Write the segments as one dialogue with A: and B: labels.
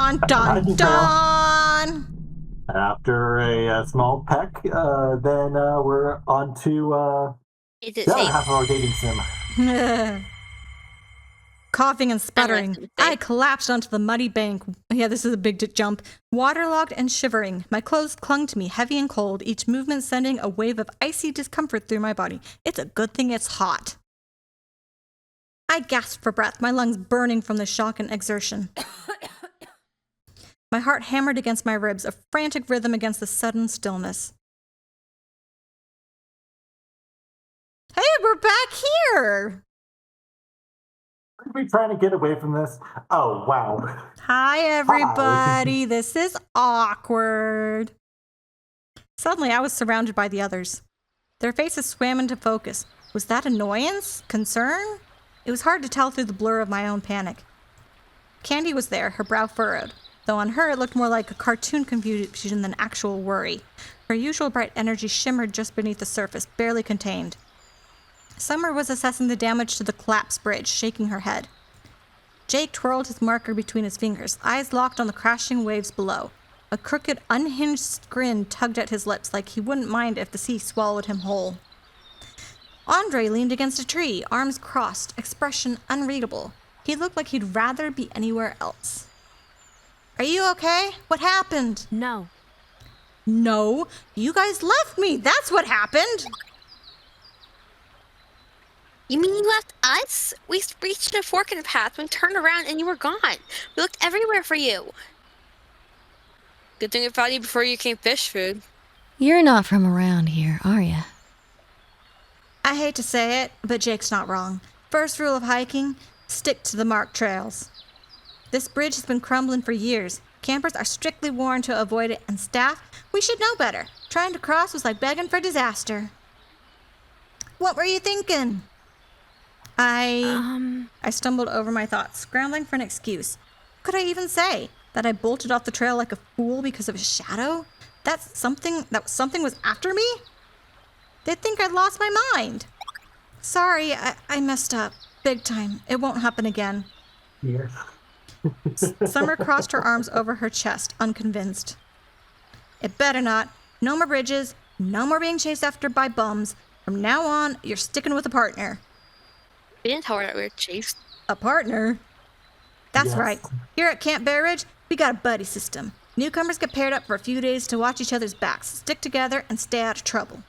A: Dun, dun, dun!
B: After a small peck, then we're on to
C: Is it
B: the other
C: safe?
B: half of our dating sim.
A: Coughing and sputtering, I collapsed onto the muddy bank. Yeah, this is a big jump. Waterlogged and shivering. My clothes clung to me, heavy and cold, each movement sending a wave of icy discomfort through my body. It's a good thing it's hot. I gasped for breath, my lungs burning from the shock and exertion. My heart hammered against my ribs, a frantic rhythm against the sudden stillness. Hey, we're back here!
B: Are we trying to get away from this? Oh, wow.
A: Hi, everybody. This is awkward. Suddenly, I was surrounded by the others. Their faces swam into focus. Was that annoyance? Concern? It was hard to tell through the blur of my own panic. Candy was there, her brow furrowed, though on her it looked more like a cartoon confusion than actual worry. Her usual bright energy shimmered just beneath the surface, barely contained. Summer was assessing the damage to the collapsed bridge, shaking her head. Jake twirled his marker between his fingers, eyes locked on the crashing waves below. A crooked, unhinged grin tugged at his lips, like he wouldn't mind if the sea swallowed him whole. Andre leaned against a tree, arms crossed, expression unreadable. He looked like he'd rather be anywhere else. Are you okay? What happened?
D: No.
A: No, you guys left me. That's what happened.
C: You mean you left us? We reached a fork in the path, we turned around, and you were gone. We looked everywhere for you. Good thing we found you before you came fish food.
D: You're not from around here, are you?
A: I hate to say it, but Jake's not wrong. First rule of hiking, stick to the marked trails. This bridge has been crumbling for years. Campers are strictly warned to avoid it, and staff, we should know better. Trying to cross was like begging for disaster. What were you thinking? I stumbled over my thoughts, scrambling for an excuse. What could I even say? That I bolted off the trail like a fool because of a shadow? That something was after me? They'd think I'd lost my mind. Sorry, I messed up. Big time. It won't happen again.
B: Yeah.
A: Summer crossed her arms over her chest, unconvinced. It better not. No more bridges. No more being chased after by bums. From now on, you're sticking with a partner.
C: We didn't tell her that we were chased.
A: A partner? That's
B: Yes.
A: right. Here at Camp Bear Ridge, we got a buddy system. Newcomers get paired up for a few days to watch each other's backs, stick together, and stay out of trouble.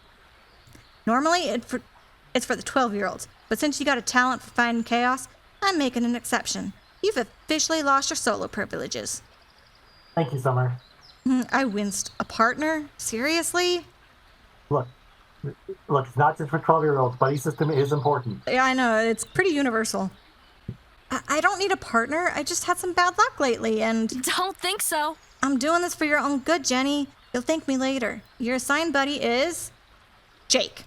A: Normally, it's for the 12-year-olds, but since you got a talent for finding chaos, I'm making an exception. You've officially lost your solo privileges.
B: Thank you, Summer.
A: I winced. A partner? Seriously?
B: Look, it's not just for 12-year-olds. Buddy system is important.
A: Yeah, I know. It's pretty universal. I don't need a partner. I just had some bad luck lately, and
D: Don't think so.
A: I'm doing this for your own good, Jenny. You'll thank me later. Your assigned buddy is Jake.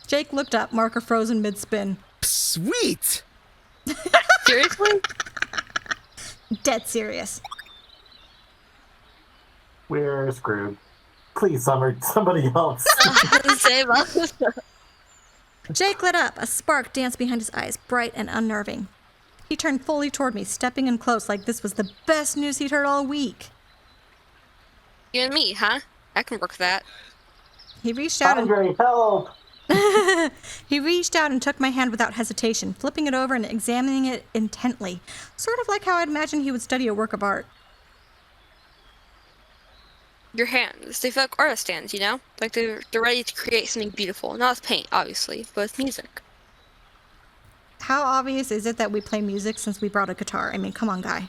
A: Jake looked up, marker frozen mid-spin.
E: Sweet!
C: Seriously?
A: Dead serious.
B: We're screwed. Please, Summer, somebody else.
C: Save us.
A: Jake lit up. A spark danced behind his eyes, bright and unnerving. He turned fully toward me, stepping in close like this was the best news he'd heard all week.
C: You and me, huh? I can work that.
A: He reached out and
B: Andre, help!
A: He reached out and took my hand without hesitation, flipping it over and examining it intently, sort of like how I'd imagine he would study a work of art.
C: Your hands, they feel like artist hands, you know? Like they're ready to create something beautiful. Not with paint, obviously, but with music.
A: How obvious is it that we play music since we brought a guitar? I mean, come on, guy.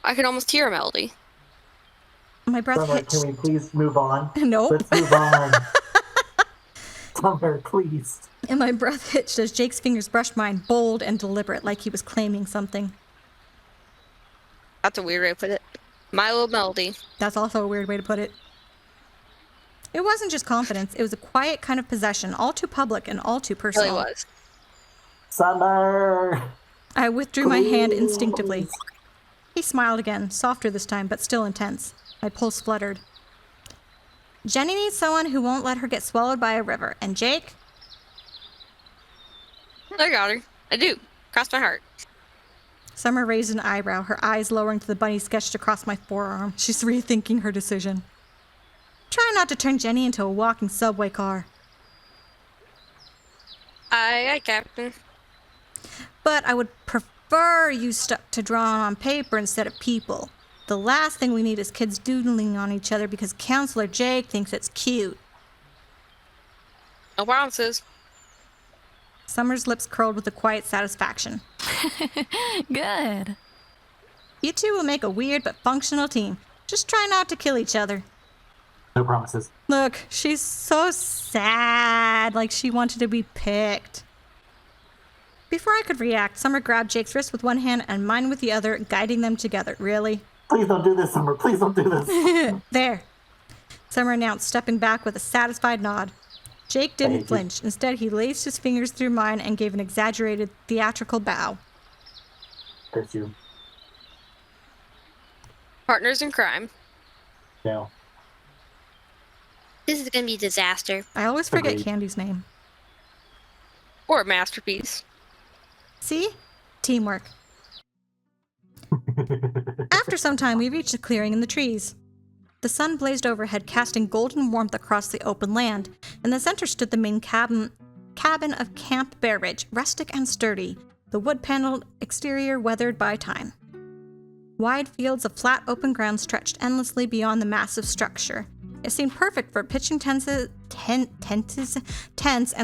C: I can almost hear a melody.
A: My breath
B: Summer,
A: hitched.
B: can we please move on?
A: Nope.
B: Let's move on. Summer, please.
A: And my breath hitched as Jake's fingers brushed mine, bold and deliberate, like he was claiming something.
C: That's a weird way to put it. My little melody.
A: That's also a weird way to put it. It wasn't just confidence, it was a quiet kind of possession, all too public and all too
C: It
A: personal.
C: really was.
B: Summer!
A: I withdrew my hand
B: Please.
A: instinctively. He smiled again, softer this time, but still intense. My pulse fluttered. Jenny needs someone who won't let her get swallowed by a river. And Jake?
C: I got her. I do. Cross my heart.
A: Summer raised an eyebrow, her eyes lowering to the bunny sketched across my forearm. She's rethinking her decision. Try not to turn Jenny into a walking subway car.
C: Aye, Captain.
A: But I would prefer you stuck to drawing on paper instead of people. The last thing we need is kids doodling on each other because Counselor Jake thinks it's cute.
C: No promises.
A: Summer's lips curled with a quiet satisfaction.
D: Good.
A: You two will make a weird but functional team. Just try not to kill each other.
B: No promises.
A: Look, she's so sad, like she wanted to be picked. Before I could react, Summer grabbed Jake's wrist with one hand and mine with the other, guiding them together. Really?
B: Please don't do this, Summer. Please don't do this.
A: There. Summer announced, stepping back with a satisfied nod. Jake didn't flinch. Instead, he laced his fingers through mine and gave an exaggerated, theatrical bow.
B: There's you.
C: Partners in crime.
B: No.
C: This is gonna be a disaster.
A: I always forget
B: Agreed.
A: Candy's name.
C: Or a masterpiece.
A: See? Teamwork. After some time, we reached a clearing in the trees. The sun blazed overhead, casting golden warmth across the open land. In the center stood the main cabin of Camp Bear Ridge, rustic and sturdy, the wood-paneled exterior weathered by time. Wide fields of flat open ground stretched endlessly beyond the massive structure. It seemed perfect for pitching tents and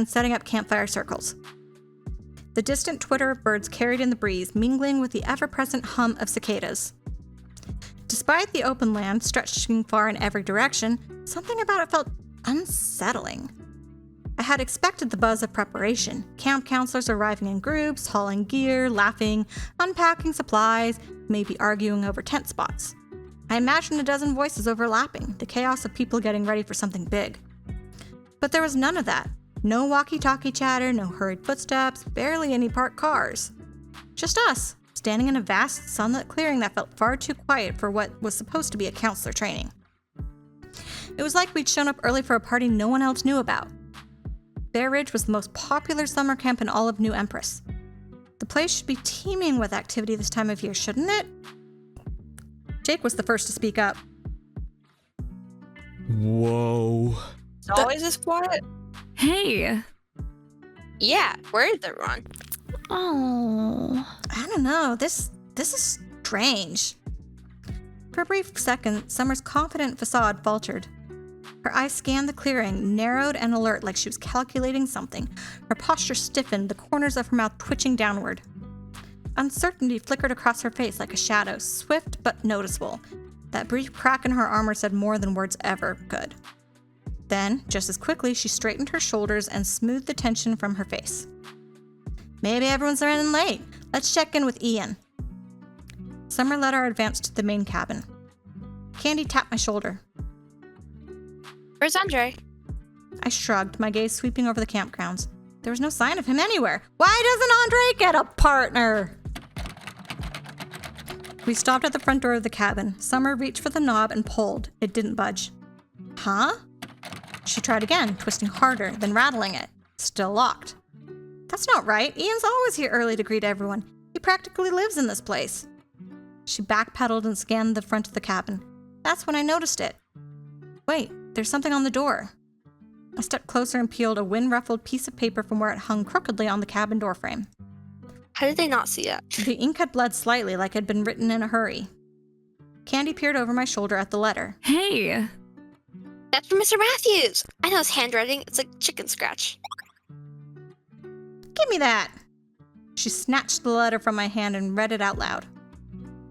A: setting up campfire circles. The distant twitter of birds carried in the breeze, mingling with the ever-present hum of cicadas. Despite the open land stretching far in every direction, something about it felt unsettling. I had expected the buzz of preparation, camp counselors arriving in groups, hauling gear, laughing, unpacking supplies, maybe arguing over tent spots. I imagined a dozen voices overlapping, the chaos of people getting ready for something big. But there was none of that. No walkie-talkie chatter, no hurried footsteps, barely any parked cars. Just us, standing in a vast, sunlit clearing that felt far too quiet for what was supposed to be a counselor training. It was like we'd shown up early for a party no one else knew about. Bear Ridge was the most popular summer camp in all of New Empress. The place should be teeming with activity this time of year, shouldn't it? Jake was the first to speak up.
E: Whoa.
C: It's always this quiet.
D: Hey.
C: Yeah, where is everyone?
D: Oh.
A: I don't know, this is strange. For a brief second, Summer's confident facade faltered. Her eyes scanned the clearing, narrowed and alert like she was calculating something. Her posture stiffened, the corners of her mouth twitching downward. Uncertainty flickered across her face like a shadow, swift but noticeable. That brief crack in her armor said more than words ever could. Then, just as quickly, she straightened her shoulders and smoothed the tension from her face. Maybe everyone's running late. Let's check in with Ian. Summer led our advance to the main cabin. Candy tapped my shoulder.
C: Where's Andre?
A: I shrugged, my gaze sweeping over the campgrounds. There was no sign of him anywhere. Why doesn't Andre get a partner? We stopped at the front door of the cabin. Summer reached for the knob and pulled. It didn't budge. Huh? She tried again, twisting harder, then rattling it. Still locked. That's not right. Ian's always here early to greet everyone. He practically lives in this place. She backpedaled and scanned the front of the cabin. That's when I noticed it. Wait, there's something on the door. I stepped closer and peeled a wind-ruffled piece of paper from where it hung crookedly on the cabin doorframe.
C: How did they not see that?
A: The ink had bled slightly, like it had been written in a hurry. Candy peered over my shoulder at the letter.
D: Hey.
C: That's from Mr. Matthews. I know his handwriting. It's like chicken scratch.
A: Give me that! She snatched the letter from my hand and read it out loud.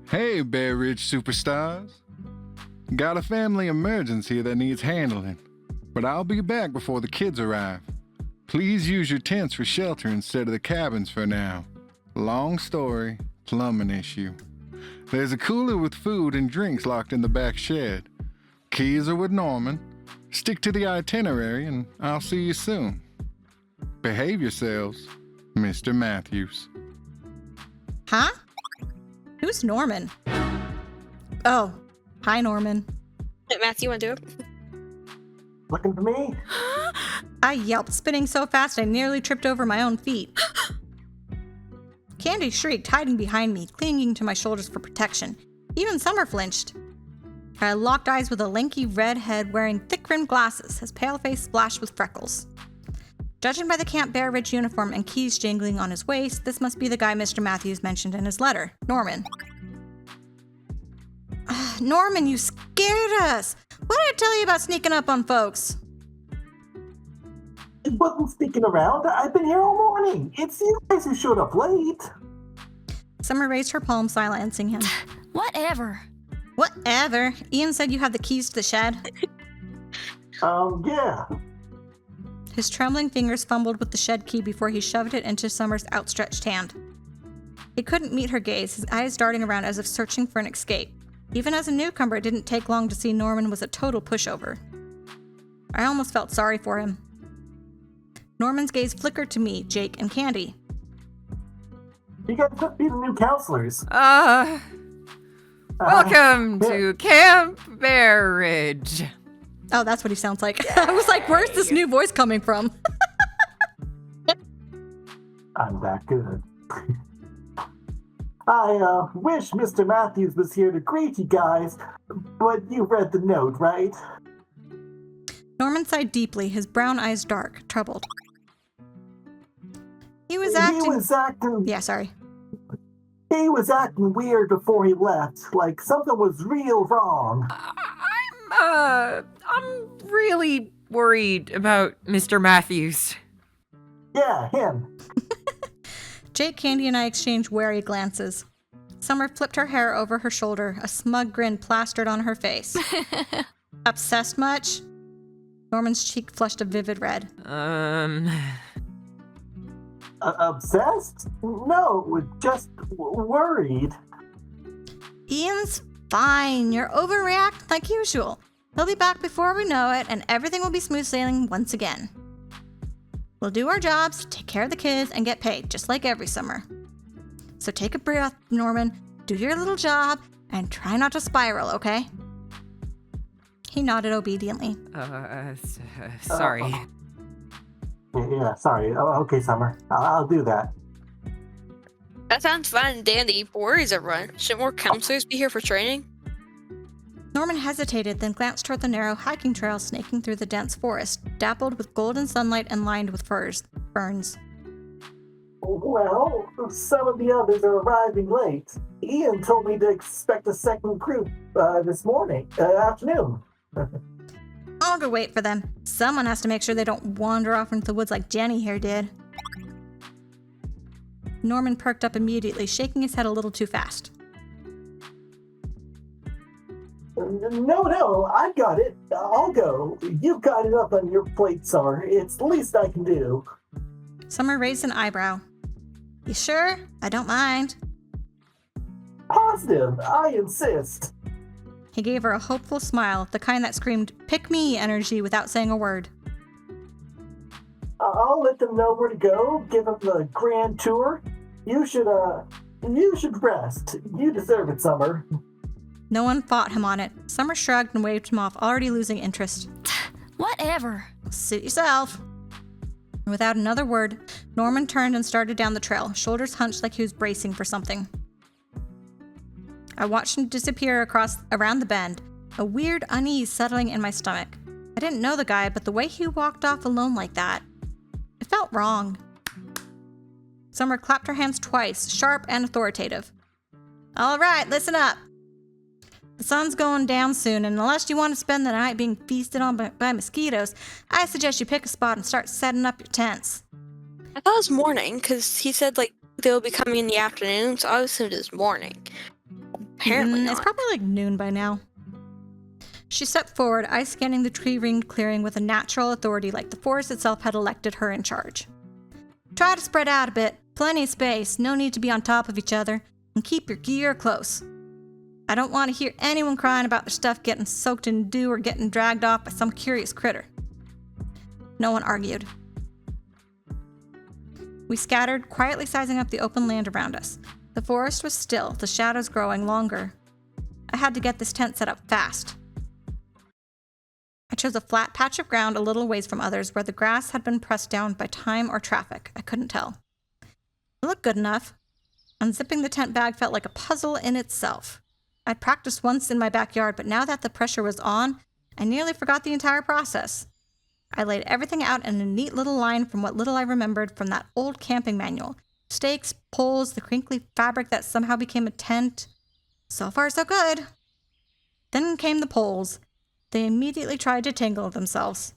E: Hey, Bear Ridge superstars. Got a family emergency that needs handling, but I'll be back before the kids arrive. Please use your tents for shelter instead of the cabins for now. Long story, plumbing issue. There's a cooler with food and drinks locked in the back shed. Keys are with Norman. Stick to the itinerary and I'll see you soon. Behave yourselves, Mr. Matthews.
A: Huh? Who's Norman? Oh, hi, Norman.
C: Hey, Matthew, want to do it?
B: Looking for me?
A: I yelped, spinning so fast I nearly tripped over my own feet. Candy shrieked, hiding behind me, clinging to my shoulders for protection. Even Summer flinched. I locked eyes with a lanky redhead wearing thick-rimmed glasses, his pale face splashed with freckles. Judging by the Camp Bear Ridge uniform and keys jingling on his waist, this must be the guy Mr. Matthews mentioned in his letter, Norman. Norman, you scared us! What did I tell you about sneaking up on folks?
B: It wasn't sneaking around. I've been here all morning. It's you guys who showed up late.
A: Summer raised her palm, silencing him.
D: Whatever.
A: Whatever. Ian said you have the keys to the shed.
B: Yeah.
A: His trembling fingers fumbled with the shed key before he shoved it into Summer's outstretched hand. He couldn't meet her gaze, his eyes darting around as if searching for an escape. Even as a newcomer, it didn't take long to see Norman was a total pushover. I almost felt sorry for him. Norman's gaze flickered to me, Jake, and Candy.
B: You guys must be the new counselors.
F: Welcome to Camp Bear Ridge.
A: Oh, that's what he sounds like. I was like, where's this new voice coming from?
B: I'm that good. I wish Mr. Matthews was here to greet you guys, but you read the note, right?
A: Norman sighed deeply, his brown eyes dark, troubled. He was acting... Yeah, sorry.
B: He was acting weird before he left, like something was real wrong.
F: I'm really worried about Mr. Matthews.
B: Yeah, him.
A: Jake, Candy, and I exchanged wary glances. Summer flipped her hair over her shoulder, a smug grin plastered on her face. Obsessed much? Norman's cheek flushed a vivid red.
B: Obsessed? No, just worried.
A: Ian's fine. You're overreacting like usual. He'll be back before we know it, and everything will be smooth sailing once again. We'll do our jobs, take care of the kids, and get paid, just like every summer. So take a breath, Norman, do your little job, and try not to spiral, okay? He nodded obediently.
F: Sorry.
B: Yeah, sorry. Oh, okay, Summer. I'll do that.
C: That sounds fun and dandy, but where is everyone? Shouldn't more counselors be here for training?
A: Norman hesitated, then glanced toward the narrow hiking trail snaking through the dense forest, dappled with golden sunlight and lined with ferns.
B: Well, some of the others are arriving late. Ian told me to expect a second group this afternoon.
A: I'll go wait for them. Someone has to make sure they don't wander off into the woods like Jenny here did. Norman perked up immediately, shaking his head a little too fast.
B: No, I got it. I'll go. You've got enough on your plate, Summer. It's the least I can do.
A: Summer raised an eyebrow. You sure? I don't mind.
B: Positive. I insist.
A: He gave her a hopeful smile, the kind that screamed, "Pick me" energy without saying a word.
B: I'll let them know where to go, give them the grand tour. You should rest. You deserve it, Summer.
A: No one fought him on it. Summer shrugged and waved him off, already losing interest.
D: Whatever.
A: Suit yourself. Without another word, Norman turned and started down the trail, shoulders hunched like he was bracing for something. I watched him disappear around the bend, a weird unease settling in my stomach. I didn't know the guy, but the way he walked off alone like that, it felt wrong. Summer clapped her hands twice, sharp and authoritative. All right, listen up. The sun's going down soon, and unless you want to spend the night being feasted on by mosquitoes, I suggest you pick a spot and start setting up your tents.
C: I thought it was morning, because he said, they'll be coming in the afternoon, so I assumed it was morning. Apparently not.
A: It's probably like noon by now. She stepped forward, eyes scanning the tree-ringed clearing with a natural authority like the forest itself had elected her in charge. Try to spread out a bit, plenty of space, no need to be on top of each other, and keep your gear close. I don't want to hear anyone crying about their stuff getting soaked in dew or getting dragged off by some curious critter. No one argued. We scattered, quietly sizing up the open land around us. The forest was still, the shadows growing longer. I had to get this tent set up fast. I chose a flat patch of ground a little ways from others where the grass had been pressed down by time or traffic. I couldn't tell. It looked good enough. Unzipping the tent bag felt like a puzzle in itself. I'd practiced once in my backyard, but now that the pressure was on, I nearly forgot the entire process. I laid everything out in a neat little line from what little I remembered from that old camping manual. Stakes, poles, the crinkly fabric that somehow became a tent. So far, so good. Then came the poles. They immediately tried to tangle themselves.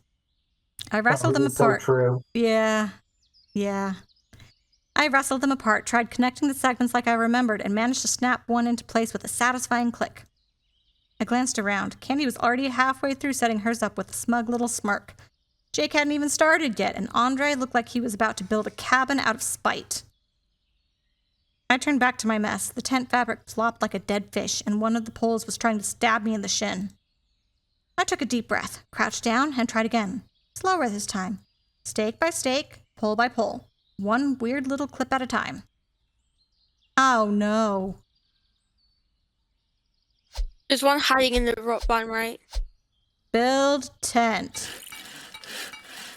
A: I wrestled them apart.
B: So true.
A: Yeah. I wrestled them apart, tried connecting the segments like I remembered, and managed to snap one into place with a satisfying click. I glanced around. Candy was already halfway through setting hers up with a smug little smirk. Jake hadn't even started yet, and Andre looked like he was about to build a cabin out of spite. I turned back to my mess. The tent fabric flopped like a dead fish, and one of the poles was trying to stab me in the shin. I took a deep breath, crouched down, and tried again. Slower this time. Stake by stake, pole by pole. One weird little clip at a time. Oh no.
C: There's one hiding in the bottom right.
A: Build tent.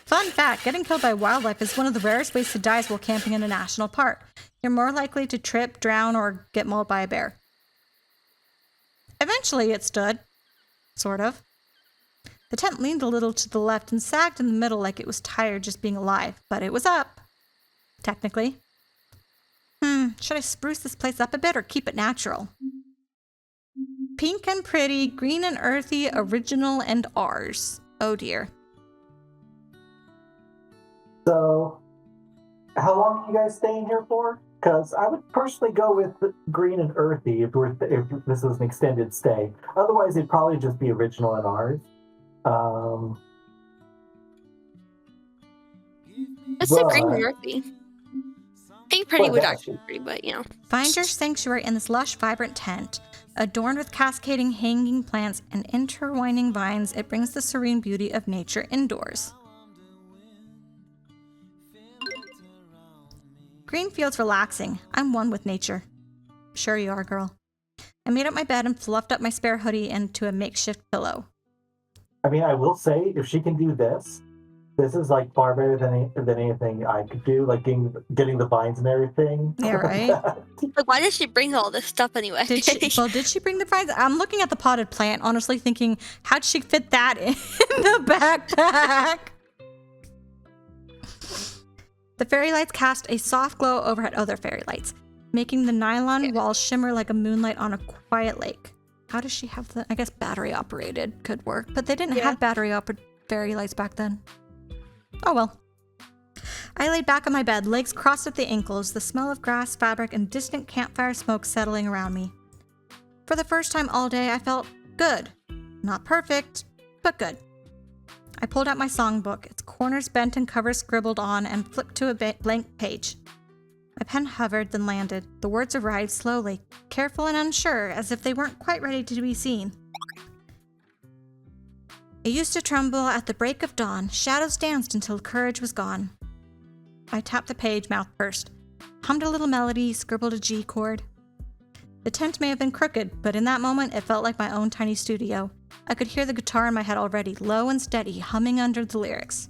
A: Fun fact, getting killed by wildlife is one of the rarest ways to die while camping in a national park. You're more likely to trip, drown, or get mauled by a bear. Eventually it stood. Sort of. The tent leaned a little to the left and sagged in the middle like it was tired just being alive, but it was up. Technically. Should I spruce this place up a bit or keep it natural? Pink and pretty, green and earthy, original and ours. Oh dear.
B: So, how long are you guys staying here for? Because I would personally go with green and earthy if this was an extended stay. Otherwise, it'd probably just be original and ours.
C: What's the green and earthy? Pink pretty would actually be pretty, but you know.
A: Find your sanctuary in this lush, vibrant tent. Adorned with cascading hanging plants and intertwining vines, it brings the serene beauty of nature indoors. Green feels relaxing. I'm one with nature. Sure you are, girl. I made up my bed and fluffed up my spare hoodie into a makeshift pillow.
B: I mean, I will say, if she can do this, this is like far better than anything I could do, like getting the vines and everything.
A: Yeah, right?
C: Like, why did she bring all this stuff anyway?
A: Did she bring the vines? I'm looking at the potted plant, honestly thinking, how'd she fit that in the backpack? The fairy lights cast a soft glow over at other fairy lights, making the nylon walls shimmer like a moonlight on a quiet lake. How does she have the, I guess battery operated could work, but they didn't have battery operated fairy lights back then. Oh well. I laid back on my bed, legs crossed at the ankles, the smell of grass, fabric, and distant campfire smoke settling around me. For the first time all day, I felt good. Not perfect, but good. I pulled out my songbook, its corners bent and covers scribbled on, and flipped to a blank page. My pen hovered, then landed. The words arrived slowly, careful and unsure, as if they weren't quite ready to be seen. I used to tremble at the break of dawn. Shadows danced until courage was gone. I tapped the page, mouth pursed. Hummed a little melody, scribbled a G chord. The tent may have been crooked, but in that moment it felt like my own tiny studio. I could hear the guitar in my head already, low and steady, humming under the lyrics.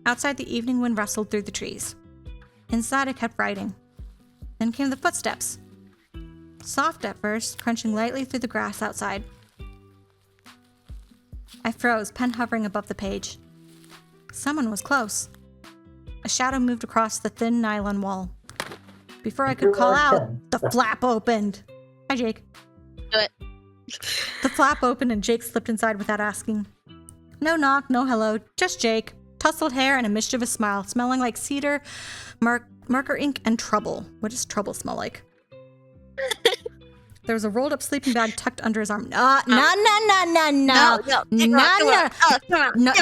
A: Outside, the evening wind rustled through the trees. Inside, I kept writing. Then came the footsteps. Soft at first, crunching lightly through the grass outside. I froze, pen hovering above the page. Someone was close. A shadow moved across the thin nylon wall. Before I could call out, the flap opened. Hi, Jake.
C: Do it.
A: The flap opened and Jake slipped inside without asking. No knock, no hello, just Jake. Tousled hair and a mischievous smile, smelling like cedar, marker ink, and trouble. What does trouble smell like? There was a rolled up sleeping bag tucked under his arm. No.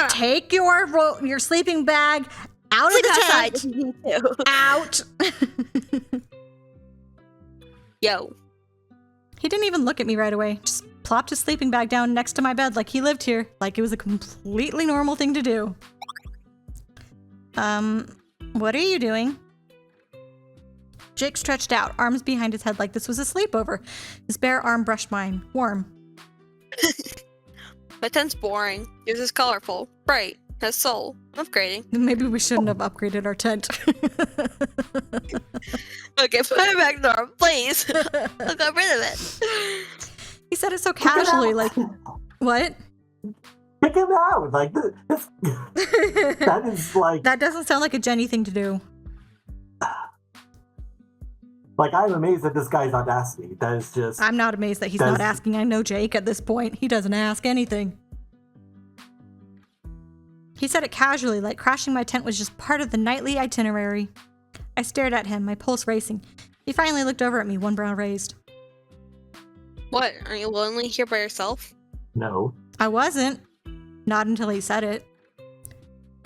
A: Take your sleeping bag out of the tent. Out.
C: Yo.
A: He didn't even look at me right away. Just plopped his sleeping bag down next to my bed like he lived here, like it was a completely normal thing to do. What are you doing? Jake stretched out, arms behind his head like this was a sleepover. His bare arm brushed mine, warm.
C: My tent's boring. Yours is colorful, bright, That's soul. Upgrading.
A: Maybe we shouldn't have upgraded our tent.
C: Okay, put it back normal, please. I'll get rid of it.
A: He said it so
B: Kick him
A: casually,
B: out.
A: like, what?
B: Kick him out. Like, this, that is like,
A: That doesn't sound like a Jenny thing to do.
B: like, I'm amazed at this guy's audacity. That is just,
A: I'm not amazed that he's not asking. I know Jake at this point. He doesn't ask anything. He said it casually, like crashing my tent was just part of the nightly itinerary. I stared at him, my pulse racing. He finally looked over at me, one brow raised.
C: What? Are you lonely here by yourself?
B: no.
A: I wasn't. Not until he said it.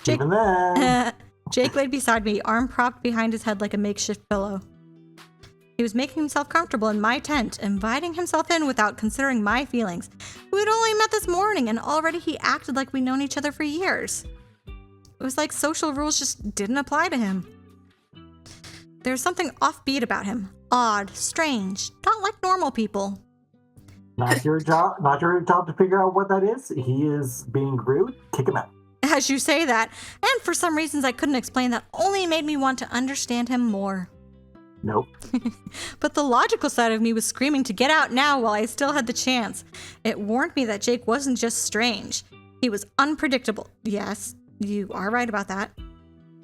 A: Jake,
B: Even then.
A: Jake laid beside me, arm propped behind his head like a makeshift pillow. He was making himself comfortable in my tent, inviting himself in without considering my feelings. We'd only met this morning, and already he acted like we'd known each other for years. It was like social rules just didn't apply to him. There was something offbeat about him. Odd, strange, not like normal people.
B: Not your job to figure out what that is. He is being rude. Kick him out.
A: As you say that, and for some reasons I couldn't explain that only made me want to understand him more.
B: Nope.
A: But the logical side of me was screaming to get out now while I still had the chance. It warned me that Jake wasn't just strange. He was unpredictable. Yes, you are right about that.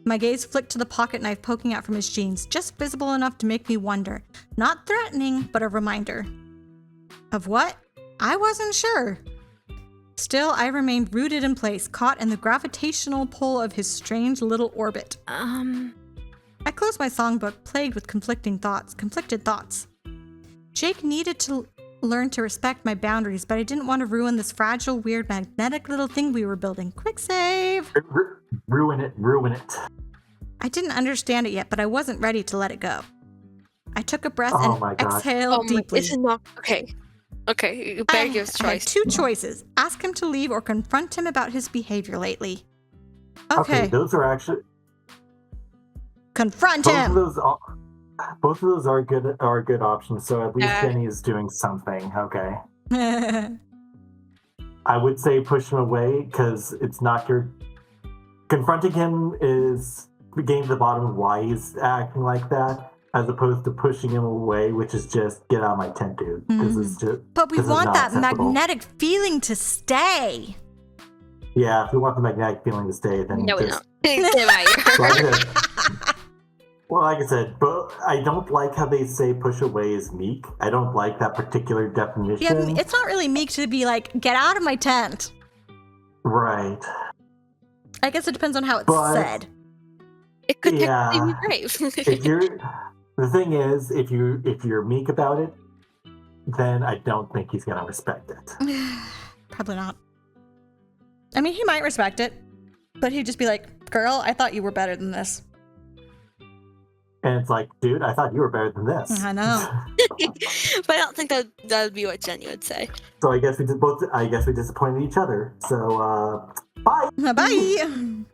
A: My gaze flicked to the pocket knife poking out from his jeans, just visible enough to make me wonder. Not threatening, but a reminder. Of what? I wasn't sure. Still, I remained rooted in place, caught in the gravitational pull of his strange little orbit. I closed my songbook, plagued with conflicted thoughts. Jake needed to learn to respect my boundaries, but I didn't want to ruin this fragile, weird, magnetic little thing we were building. Quick save!
B: Ruin it.
A: I didn't understand it yet, but I wasn't ready to let it go. I took a breath
B: Oh my
A: and
B: gosh.
A: exhaled deeply.
C: It's not okay. Okay, you better give us a
A: I had
C: choice.
A: two choices. Ask him to leave or confront him about his behavior lately.
B: Okay,
A: Okay,
B: those are actually
A: confront
B: both of
A: him!
B: those are good options. So at least
C: Yeah.
B: Jenny is doing something. Okay. I would say push him away because it's not your. Confronting him is getting to the bottom of why he's acting like that, as opposed to pushing him away, which is just get out of my tent, dude. This is just.
A: But we
B: this is
A: want
B: not
A: that
B: acceptable.
A: magnetic feeling to stay.
B: Yeah, if you want the magnetic feeling to stay, then
C: No, we
B: just.
C: don't. Get him out of here.
B: Like I said, but I don't like how they say push away is meek. I don't like that particular definition.
A: Yeah, it's not really meek to be like, get out of my tent.
B: Right.
A: I guess it depends on how it's
B: But-
A: said.
C: It could
B: Yeah.
C: technically be brave.
B: If you're the thing is, if you're meek about it, then I don't think he's gonna respect it.
A: Probably not. I mean, he might respect it, but he'd just be like, girl, I thought you were better than this.
B: And it's like, dude, I thought you were better than this.
A: I know.
C: But I don't think that would be what Jenny would say.
B: So I guess we disappointed each other. So bye.
A: Bye.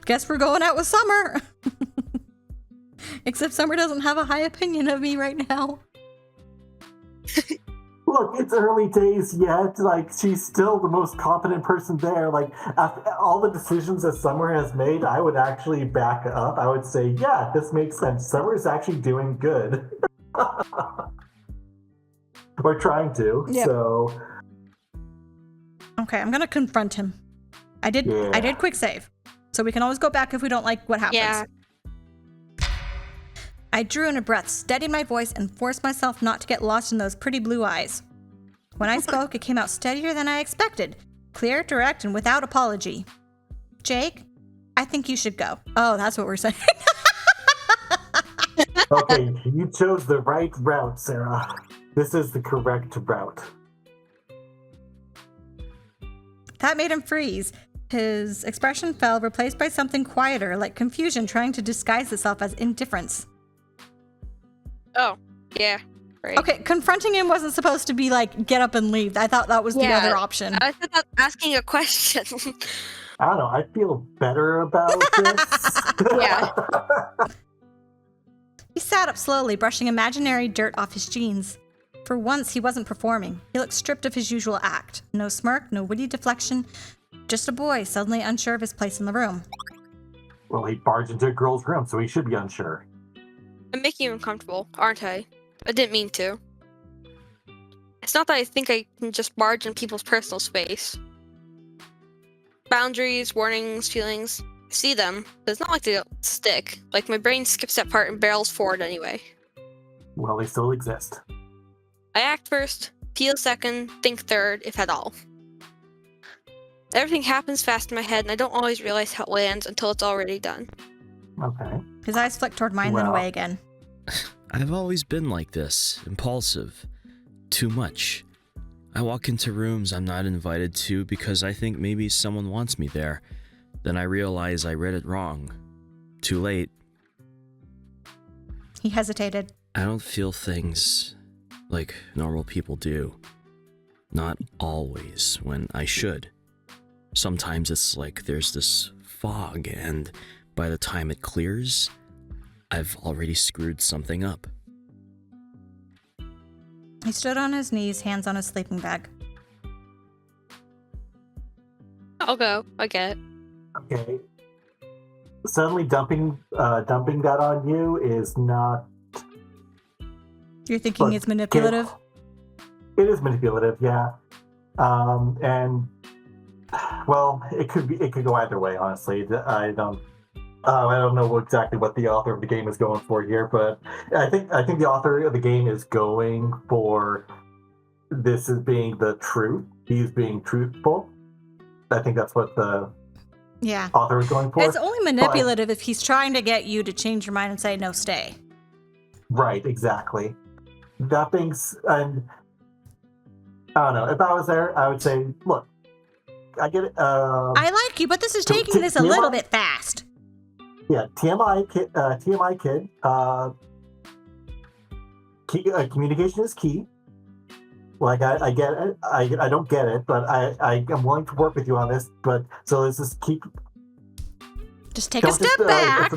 A: Guess we're going out with Summer. Except Summer doesn't have a high opinion of me right now.
B: Look, it's early days yet. Like, she's still the most confident person there. Like, after all the decisions that Summer has made, I would actually back up. I would say, yeah, this makes sense. Summer's actually doing good. Or trying to.
A: Yep.
B: So,
A: Okay, I'm gonna confront him. I did quick save. So we can always go back if we don't like what happens.
C: Yeah.
A: I drew in a breath, steadied my voice, and forced myself not to get lost in those pretty blue eyes. When I spoke, it came out steadier than I expected. Clear, direct, and without apology. Jake, I think you should go. Oh, that's what we're saying.
B: okay, you chose the right route, Sarah. This is the correct route.
A: That made him freeze. His expression fell, replaced by something quieter, like confusion trying to disguise itself as indifference.
C: Oh, yeah. Right.
A: Okay, confronting him wasn't supposed to be like, get up and leave. I thought that was the
C: Yeah.
A: other option.
C: I thought that was asking a question.
B: I don't know. I feel better about this.
C: Yeah.
A: He sat up slowly, brushing imaginary dirt off his jeans. For once, he wasn't performing. He looked stripped of his usual act. No smirk, no witty deflection. Just a boy, suddenly unsure of his place in the room.
B: Well, he barged into a girl's room, so he should be unsure.
C: I'm making you uncomfortable, aren't I? I didn't mean to. It's not that I think I can just barge in people's personal space. Boundaries, warnings, feelings. I see them, but it's not like they don't stick. Like my brain skips that part and barrels forward anyway.
B: Well, they still exist.
C: I act first, feel second, think third, if at all. Everything happens fast in my head, and I don't always realize how it lands until it's already done.
B: Okay.
A: His eyes flicked toward mine, then
B: Well.
A: away again.
G: I've always been like this, impulsive. Too much. I walk into rooms I'm not invited to because I think maybe someone wants me there. Then I realize I read it wrong. Too late.
A: He hesitated.
G: I don't feel things like normal people do. Not always, when I should. Sometimes it's like there's this fog, and by the time it clears, I've already screwed something up.
A: He stood on his knees, hands on his sleeping bag.
C: I'll go. I get it.
B: Okay. Suddenly dumping that on you is not...
A: You're thinking
B: Look,
A: it's manipulative?
B: It is manipulative, yeah. And well, it could go either way, honestly. I don't know exactly what the author of the game is going for here, but I think the author of the game is going for this as being the truth. He's being truthful. I think that's what the
A: Yeah.
B: author is going for.
A: It's only manipulative if he's trying to get you to change your mind and say, no, stay.
B: Right, exactly. That thing's, and I don't know. If I was there, I would say, look, I get it.
A: I like you, but this is taking this a little bit fast.
B: Yeah, TMI kid. Communication is key. Like I get it. I don't get it, but I am willing to work with you on this. But so let's just keep.
A: Just take a step back.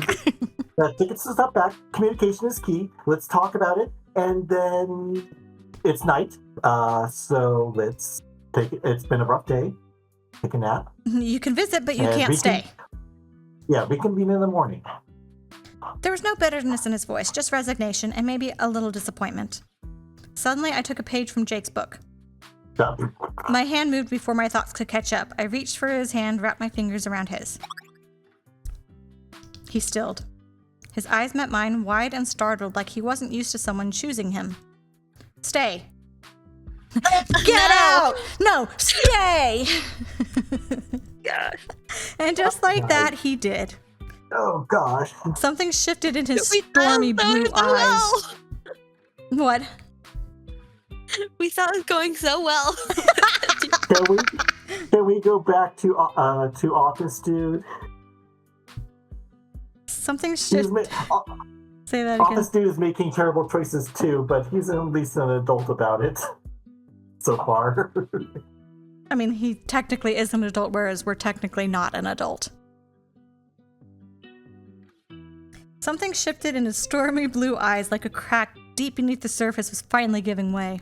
B: Take a step back. Communication is key. Let's talk about it, and then it's night. So let's take it. It's been a rough day. Take a nap.
A: You can visit, but you
B: And
A: can't
B: we
A: stay.
B: Yeah, we convene in the morning.
A: There was no bitterness in his voice, just resignation and maybe a little disappointment. Suddenly, I took a page from Jake's book.
B: Done.
A: My hand moved before my thoughts could catch up. I reached for his hand, wrapped my fingers around his. He stilled. His eyes met mine, wide and startled, like he wasn't used to someone choosing him. Stay. Get out! No, stay!
C: Gosh.
A: And just like that, he did.
B: Oh gosh.
A: Something shifted in his
C: We
A: stormy
C: thought
A: blue
C: it was so
A: eyes.
C: well.
A: What?
C: We thought it was going so well.
B: Can we go back to office, dude?
A: Something
B: He's
A: shifted. Say that again.
B: Office dude is making terrible choices too, but he's at least an adult about it. So far.
A: I mean, he technically is an adult, whereas we're technically not an adult. Something shifted in his stormy blue eyes, like a crack deep beneath the surface was finally giving way.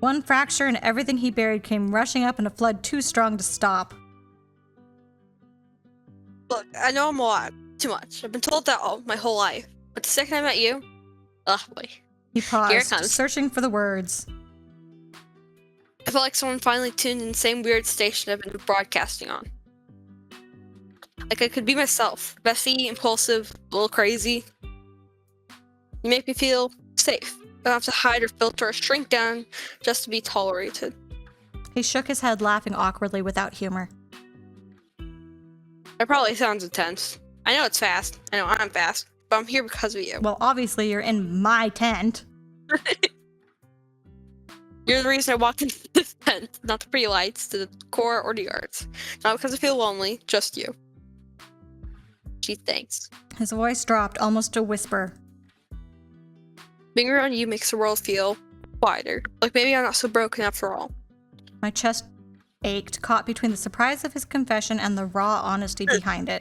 A: One fracture and everything he buried came rushing up in a flood too strong to stop.
C: Look, I know I'm a lot. Too much. I've been told that all my whole life. But the second I met you, oh boy.
A: He paused,
C: Here it comes.
A: searching for the words.
C: I felt like someone finally tuned in the same weird station I've been broadcasting on. Like I could be myself. Messy, impulsive, a little crazy. You make me feel safe. I don't have to hide or filter or shrink down just to be tolerated.
A: He shook his head, laughing awkwardly without humor.
C: It probably sounds intense. I know it's fast. I know I'm fast. But I'm here because of you.
A: Well, obviously you're in my tent.
C: You're the reason I walked into this tent. Not the pretty lights, the decor, or the arts. Not because I feel lonely, just you. Gee, thanks.
A: His voice dropped almost to a whisper.
C: Being around you makes the world feel quieter. Like maybe I'm not so broken after all.
A: My chest ached, caught between the surprise of his confession and the raw honesty behind it.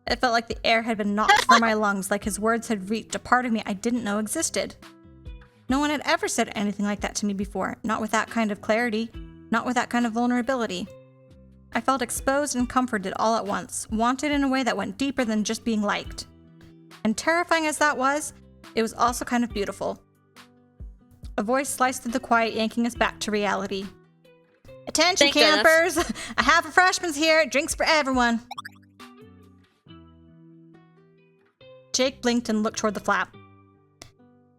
A: It felt like the air had been knocked from my lungs, like his words had reached a part of me I didn't know existed. No one had ever said anything like that to me before, not with that kind of clarity, not with that kind of vulnerability. I felt exposed and comforted all at once, wanted in a way that went deeper than just being liked. And terrifying as that was, it was also kind of beautiful. A voice sliced through the quiet, yanking us back to reality. Attention,
C: Thank
A: campers! I have refreshments here, drinks for everyone. Jake blinked and looked toward the flap.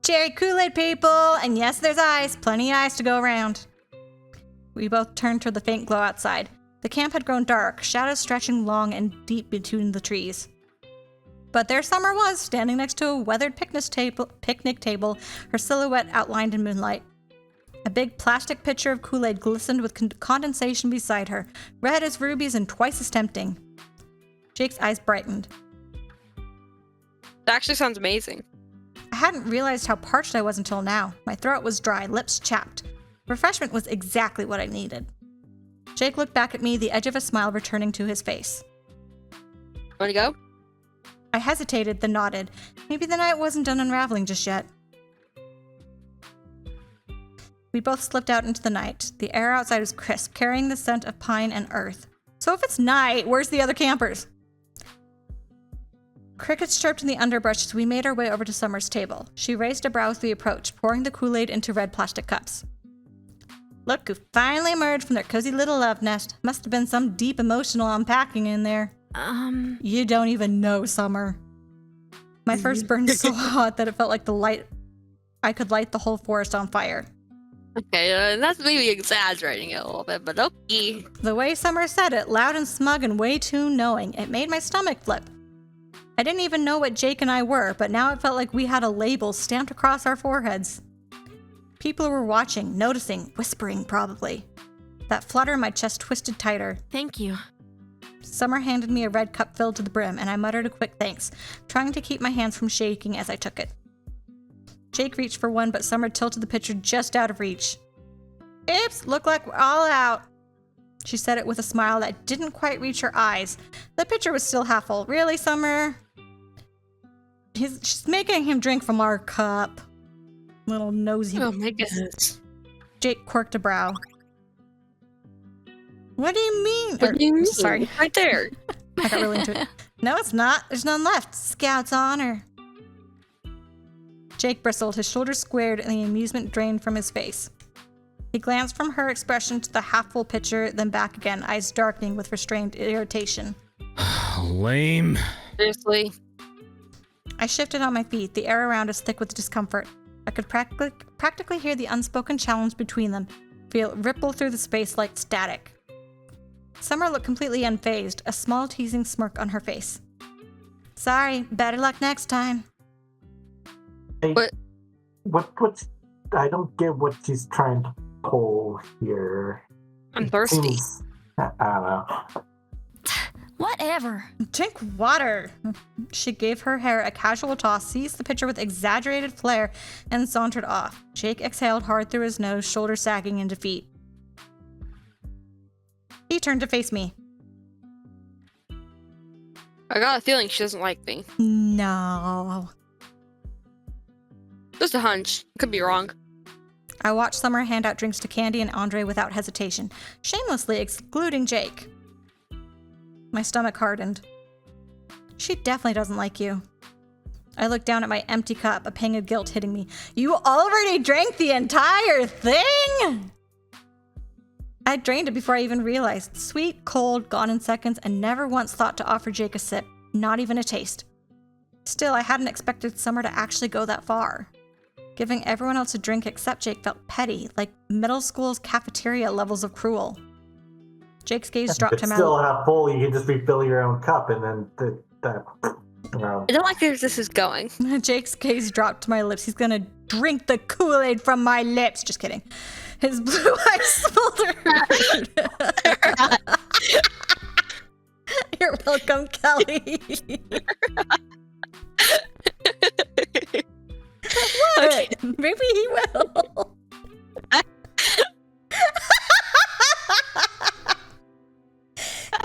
A: Cherry Kool-Aid, people! And yes, there's ice. Plenty of ice to go around. We both turned toward the faint glow outside. The camp had grown dark, shadows stretching long and deep between the trees. But there Summer was, standing next to a weathered picnic table, her silhouette outlined in moonlight. A big plastic pitcher of Kool-Aid glistened with condensation beside her, red as rubies and twice as tempting. Jake's eyes brightened.
C: That actually sounds amazing.
A: I hadn't realized how parched I was until now. My throat was dry, lips chapped. Refreshment was exactly what I needed. Jake looked back at me, the edge of a smile returning to his face.
C: Want to go?
A: I hesitated, then nodded. Maybe the night wasn't done unraveling just yet. We both slipped out into the night. The air outside was crisp, carrying the scent of pine and earth. So if it's night, where's the other campers? Crickets chirped in the underbrush as we made our way over to Summer's table. She raised a brow as we approached, pouring the Kool-Aid into red plastic cups. Look who finally emerged from their cozy little love nest. Must have been some deep emotional unpacking in there. You don't even know, Summer. My first burned so hot that it felt like I could light the whole forest on fire.
C: Okay, that's maybe exaggerating it a little bit, but okay.
A: The way Summer said it, loud and smug and way too knowing, it made my stomach flip. I didn't even know what Jake and I were, but now it felt like we had a label stamped across our foreheads. People were watching, noticing, whispering probably. That flutter in my chest twisted tighter.
D: Thank you.
A: Summer handed me a red cup filled to the brim, and I muttered a quick thanks, trying to keep my hands from shaking as I took it. Jake reached for one, but Summer tilted the pitcher just out of reach. Oops, look like we're all out. She said it with a smile that didn't quite reach her eyes. The pitcher was still half full. Really, Summer? She's making him drink from our cup. Little nosy.
C: Oh my goodness.
A: Jake quirked a brow. What do you mean?
C: What do you mean?
A: Sorry.
C: Right there.
A: I got really into it. No, it's not. There's none left. Scout's honor. Jake bristled, his shoulders squared, and the amusement drained from his face. He glanced from her expression to the half-full pitcher, then back again, eyes darkening with restrained irritation.
G: Lame.
C: Seriously.
A: I shifted on my feet, the air around us thick with discomfort. I could practically hear the unspoken challenge between them, feel it ripple through the space like static. Summer looked completely unfazed, a small teasing smirk on her face. Sorry, better luck next time.
B: Hey, what's... I don't get what she's trying to pull here.
C: I'm thirsty.
B: I don't know.
D: Whatever.
A: Drink water. She gave her hair a casual toss, seized the pitcher with exaggerated flair, and sauntered off. Jake exhaled hard through his nose, shoulders sagging in defeat. He turned to face me.
C: I got a feeling she doesn't like me.
A: No.
C: Just a hunch. Could be wrong.
A: I watched Summer hand out drinks to Candy and Andre without hesitation, shamelessly excluding Jake. My stomach hardened. She definitely doesn't like you. I looked down at my empty cup, a pang of guilt hitting me. You already drank the entire thing? I drained it before I even realized. Sweet, cold, gone in seconds, and never once thought to offer Jake a sip, not even a taste. Still, I hadn't expected Summer to actually go that far. Giving everyone else a drink except Jake felt petty, like middle school's cafeteria levels of cruel. Jake's gaze dropped
B: It's
A: to my
B: still half full. You can just refill your own cup, and then
C: I don't like where this is going.
A: Jake's gaze dropped to my lips. He's gonna drink the Kool-Aid from my lips. Just kidding. His blue eyes smoldered. You're welcome, Kelly. What?
C: Okay.
A: Maybe he will.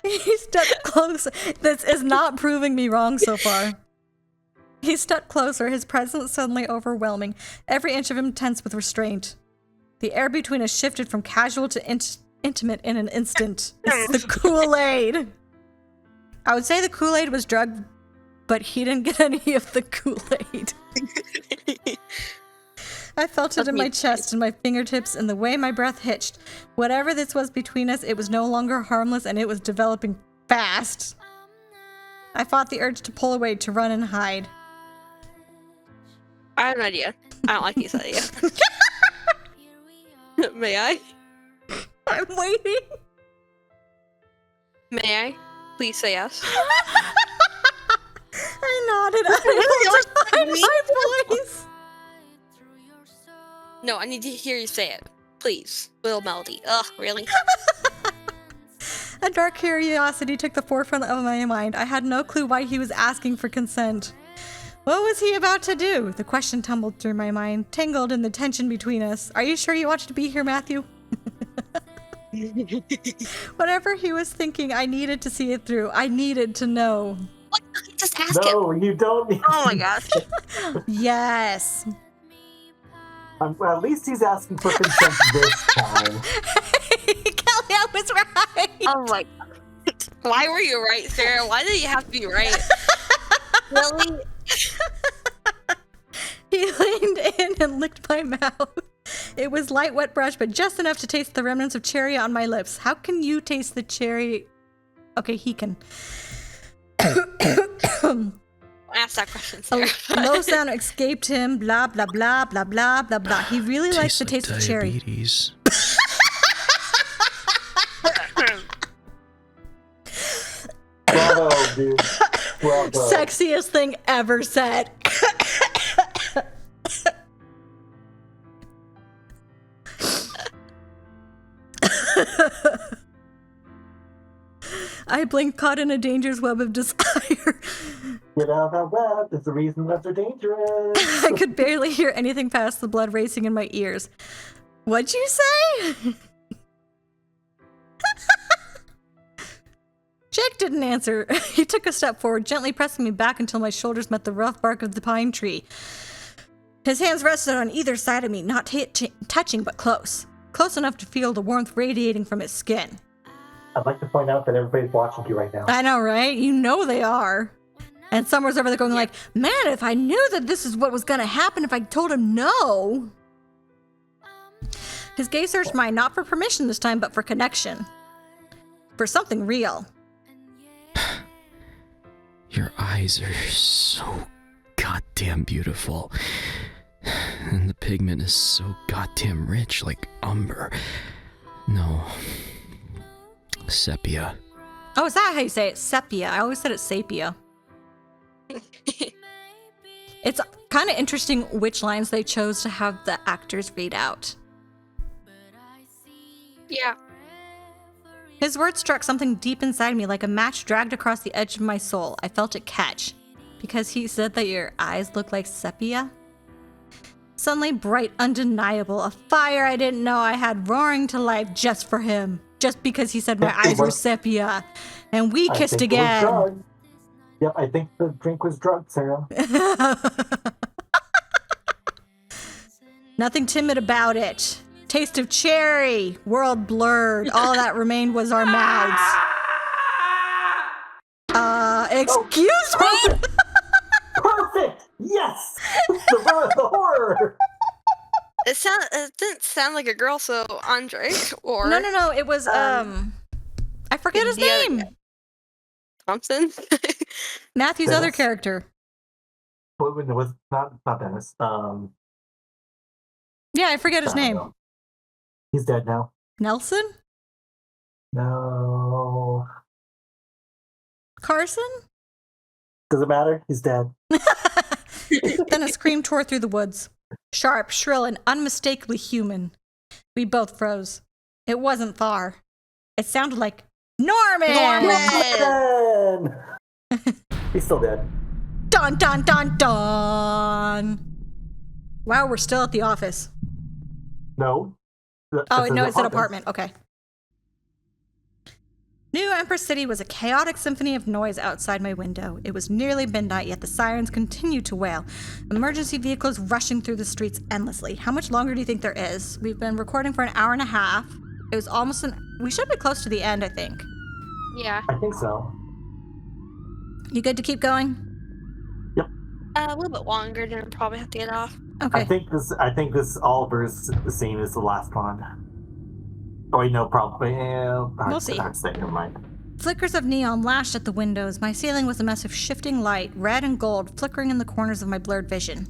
A: He stepped closer. This is not proving me wrong so far. He stepped closer, his presence suddenly overwhelming, every inch of him tense with restraint. The air between us shifted from casual to intimate in an instant. This is the Kool-Aid. I would say the Kool-Aid was drugged, but he didn't get any of the Kool-Aid. I felt it in my chest and my fingertips and the way my breath hitched. Whatever this was between us, it was no longer harmless and it was developing fast. I fought the urge to pull away, to run and hide.
C: I have an idea. I don't like this idea. May I?
A: I'm waiting.
C: May I? Please say yes.
A: I nodded. I find my voice.
C: No, I need to hear you say it. Please. Little Melody. Ugh, really?
A: A dark curiosity took the forefront of my mind. I had no clue why he was asking for consent. What was he about to do? The question tumbled through my mind, tangled in the tension between us. Are you sure you wanted to be here, Matthew? Whatever he was thinking, I needed to see it through. I needed to know.
C: What? Just ask him.
B: No, you don't need
C: Oh my gosh.
A: Yes.
B: Well, at least he's asking for consent this time.
A: Kelly, I was right.
C: Oh my god. Why were you right, Sarah? Why did you have to be right? Really?
A: He leaned in and licked my mouth. It was light, wet brush, but just enough to taste the remnants of cherry on my lips. How can you taste the cherry? Okay, he can.
C: Ask that question,
A: A
C: Sarah.
A: low sound escaped him. Blah, blah, blah, blah, blah, blah, blah. He really likes the taste
G: like
A: of cherry.
G: diabetes.
B: Bravo, dude. Bravo.
A: Sexiest thing ever said. I blinked, caught in a dangerous web of desire.
B: Get out of that web. There's a reason that they're dangerous.
A: I could barely hear anything past the blood racing in my ears. What'd you say? Jake didn't answer. He took a step forward, gently pressing me back until my shoulders met the rough bark of the pine tree. His hands rested on either side of me, not touching, but close. Close enough to feel the warmth radiating from his skin.
B: I'd like to point out that everybody's watching you right now.
A: I know, right? You know they are. And Summer's over there going like, man, if I knew that this is what was going to happen if I told him no. His gaze searched mine, not for permission this time, but for connection. For something real.
G: Your eyes are so goddamn beautiful. And the pigment is so goddamn rich, like umber. No. Sepia.
A: Oh, is that how you say it? Sepia. I always said it's sepia. It's kind of interesting which lines they chose to have the actors read out.
C: Yeah.
A: His words struck something deep inside me like a match dragged across the edge of my soul. I felt it catch. Because he said that your eyes look like sepia? Suddenly bright, undeniable, a fire I didn't know I had roaring to life just for him. Just because he said my eyes were sepia. And we kissed again.
B: Yep, I think the drink was drugged, Sarah.
A: Nothing timid about it. Taste of cherry. World blurred. All that remained was our mouths. Excuse me?
B: Perfect! Yes! The horror!
C: It didn't sound like a girl, so Andre, or...
A: No. It was, I forget his
C: the other
A: name.
C: guy. Thompson?
A: Matthew's
B: Dennis?
A: other character.
B: Well, it was not Dennis.
A: Yeah, I forget his
B: I don't
A: name.
B: know. He's dead now.
A: Nelson?
B: No.
A: Carson?
B: Does it matter? He's dead.
A: Then a scream tore through the woods. Sharp, shrill, and unmistakably human. We both froze. It wasn't far. It sounded like Norman!
B: Norman! He's still dead.
A: Dun dun dun dun! Wow, we're still at the office.
B: No.
A: Oh, no, it's an apartment. Okay. New Empress City was a chaotic symphony of noise outside my window. It was nearly midnight, yet the sirens continued to wail. Emergency vehicles rushing through the streets endlessly. How much longer do you think there is? We've been recording for an hour and a half. It was almost we should be close to the end, I think.
C: Yeah.
B: I think so.
A: You good to keep going?
C: A little bit longer, then I'll probably have to get off.
A: Okay.
B: I think this Oliver's scene is the last one. Oh, wait, no, probably. Yeah,
A: We'll see.
B: Never mind.
A: Flickers of neon lashed at the windows. My ceiling was a mess of shifting light, red and gold, flickering in the corners of my blurred vision.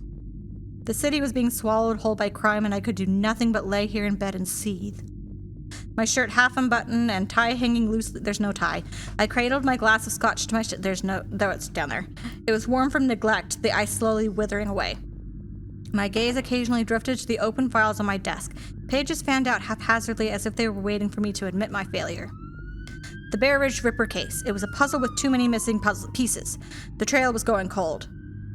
A: The city was being swallowed whole by crime, and I could do nothing but lay here in bed and seethe. My shirt half unbuttoned and tie hanging loosely. There's no tie. I cradled my glass of scotch to my there's no. Though it's down there. It was warm from neglect, the ice slowly withering away. My gaze occasionally drifted to the open files on my desk. Pages fanned out haphazardly as if they were waiting for me to admit my failure. The Bear Ridge Ripper case. It was a puzzle with too many missing puzzle pieces. The trail was going cold.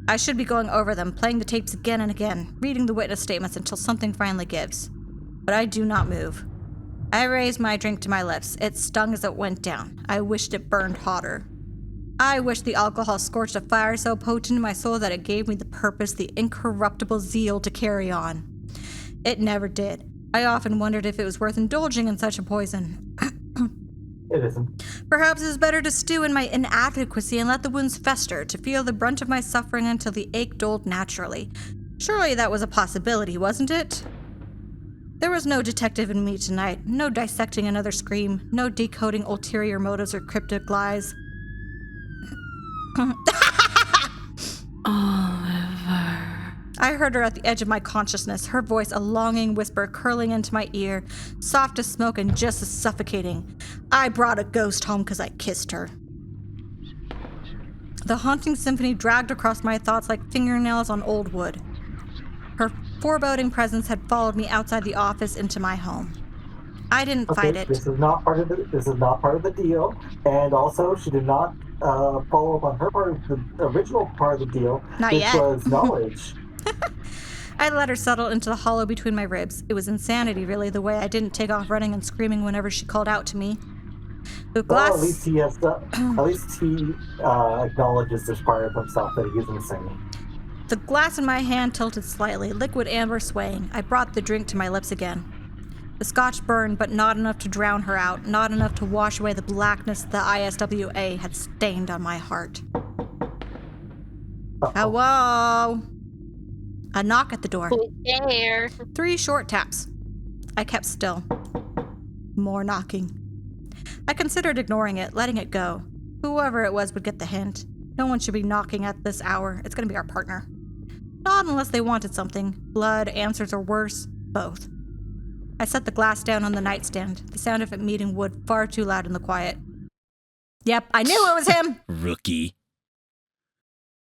A: I should be going over them, playing the tapes again and again, reading the witness statements until something finally gives. But I do not move. I raised my drink to my lips. It stung as it went down. I wished it burned hotter. I wished the alcohol scorched a fire so potent in my soul that it gave me the purpose, the incorruptible zeal to carry on. It never did. I often wondered if it was worth indulging in such a poison.
B: It isn't.
A: Perhaps it is better to stew in my inadequacy and let the wounds fester, to feel the brunt of my suffering until the ache dulled naturally. Surely that was a possibility, wasn't it? There was no detective in me tonight, no dissecting another scream, no decoding ulterior motives or cryptic lies.
F: Oliver.
A: I heard her at the edge of my consciousness, her voice a longing whisper curling into my ear, soft as smoke and just as suffocating. I brought a ghost home because I kissed her. The haunting symphony dragged across my thoughts like fingernails on old wood. Her foreboding presence had followed me outside the office into my home. I didn't fight it.
B: This is not part of the deal, and also she did not follow up on her part of the original part of the deal,
A: Not
B: which
A: yet.
B: was knowledge.
A: I let her settle into the hollow between my ribs. It was insanity, really, the way I didn't take off running and screaming whenever she called out to me. The glass.
B: Well, at least he has. At least he acknowledges this part of himself that he is insane.
A: The glass in my hand tilted slightly, liquid amber swaying. I brought the drink to my lips again. The scotch burned, but not enough to drown her out, not enough to wash away the blackness the ISWA had stained on my heart. Hello? A knock at the door.
C: Who's there?
A: 3 short taps. I kept still. More knocking. I considered ignoring it, letting it go. Whoever it was would get the hint. No one should be knocking at this hour. It's going to be our partner. Not unless they wanted something. Blood, answers, or worse. Both. I set the glass down on the nightstand, the sound of it meeting wood far too loud in the quiet. Yep, I knew it was him!
G: Rookie.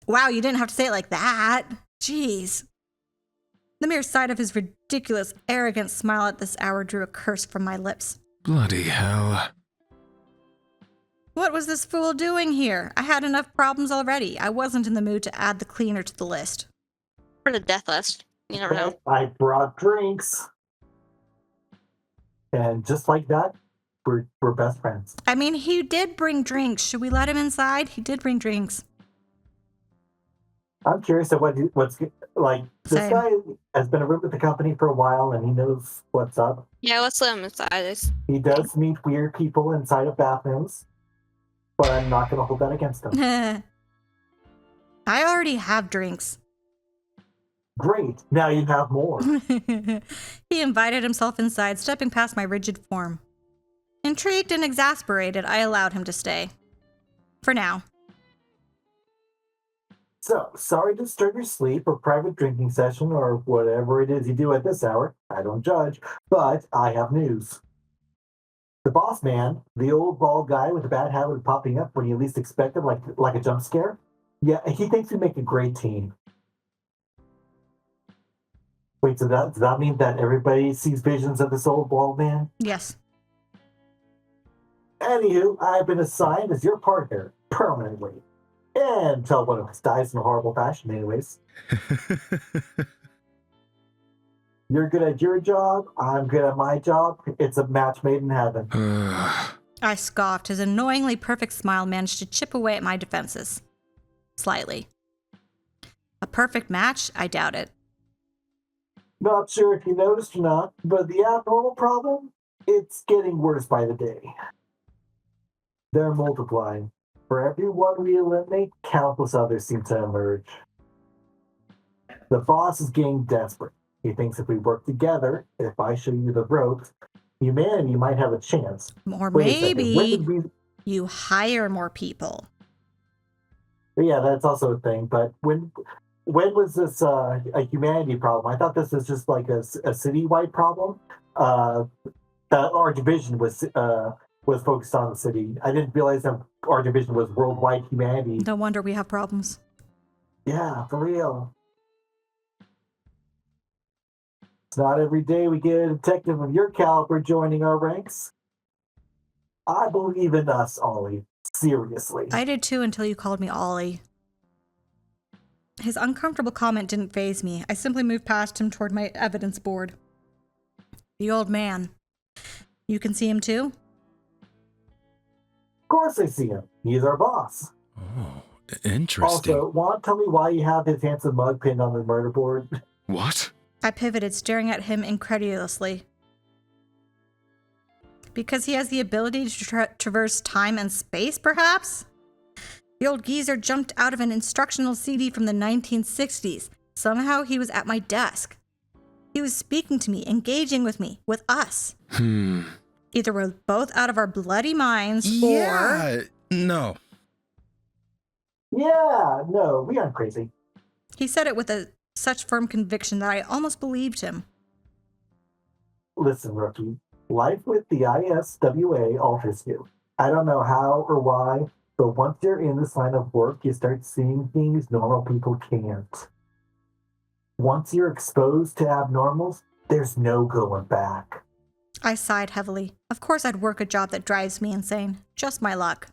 A: Wow, you didn't have to say it like that. Jeez. The mere sight of his ridiculous, arrogant smile at this hour drew a curse from my lips.
E: Bloody hell.
A: What was this fool doing here? I had enough problems already. I wasn't in the mood to add the cleaner to the list.
C: For the death list. You never know.
B: I brought drinks, and just like that, we're best friends.
A: I mean, he did bring drinks. Should we let him inside? He did bring drinks.
B: I'm curious at what's like. This
A: Same.
B: guy has been a room with the company for a while, and he knows what's up.
C: Yeah, let's let him inside.
B: He does meet weird people inside of bathrooms, but I'm not going to hold that against him.
A: I already have drinks.
B: Great, now you have more.
A: He invited himself inside, stepping past my rigid form. Intrigued and exasperated, I allowed him to stay. For now.
B: So, sorry to disturb your sleep or private drinking session or whatever it is you do at this hour. I don't judge, but I have news. The boss man, the old bald guy with the bad habit of popping up when you least expect it, like a jump scare, yeah, he thinks we make a great team. Wait, so does that mean that everybody sees visions of this old bald man?
A: Yes.
B: Anywho, I've been assigned as your partner permanently. Until one of us dies in a horrible fashion, anyways. You're good at your job, I'm good at my job. It's a match made in heaven.
A: I scoffed. His annoyingly perfect smile managed to chip away at my defenses. Slightly. A perfect match? I doubt it.
B: Not sure if you noticed or not, but the abnormal problem? It's getting worse by the day. They're multiplying. For every one we eliminate, countless others seem to emerge. The boss is getting desperate. He thinks if we work together, if I show you the ropes, humanity might have a chance.
A: Or
B: Wait a second, when
A: maybe
B: did we...
A: you hire more people.
B: Yeah, that's also a thing. But when was this a humanity problem? I thought this was just like a citywide problem. Our division was focused on the city. I didn't realize that our division was worldwide humanity.
A: No wonder we have problems.
B: Yeah, for real. It's not every day we get a detective of your caliber joining our ranks. I believe in us, Ollie. Seriously.
A: I did too until you called me Ollie. His uncomfortable comment didn't faze me. I simply moved past him toward my evidence board. The old man. You can see him too?
B: Of course I see him. He's our boss.
E: Oh, interesting.
B: Also, want to tell me why you have his handsome mug pinned on the murder board?
E: What?
A: I pivoted, staring at him incredulously. Because he has the ability to traverse time and space, perhaps? The old geezer jumped out of an instructional CD from the 1960s. Somehow he was at my desk. He was speaking to me, engaging with me, with us. Either we're both out of our bloody minds, or...
E: No.
B: Yeah, no, we aren't crazy.
A: He said it with such firm conviction that I almost believed him.
B: Listen, rookie. Life with the ISWA alters you. I don't know how or why, but once you're in this line of work, you start seeing things normal people can't. Once you're exposed to abnormals, there's no going back.
A: I sighed heavily. Of course I'd work a job that drives me insane. Just my luck.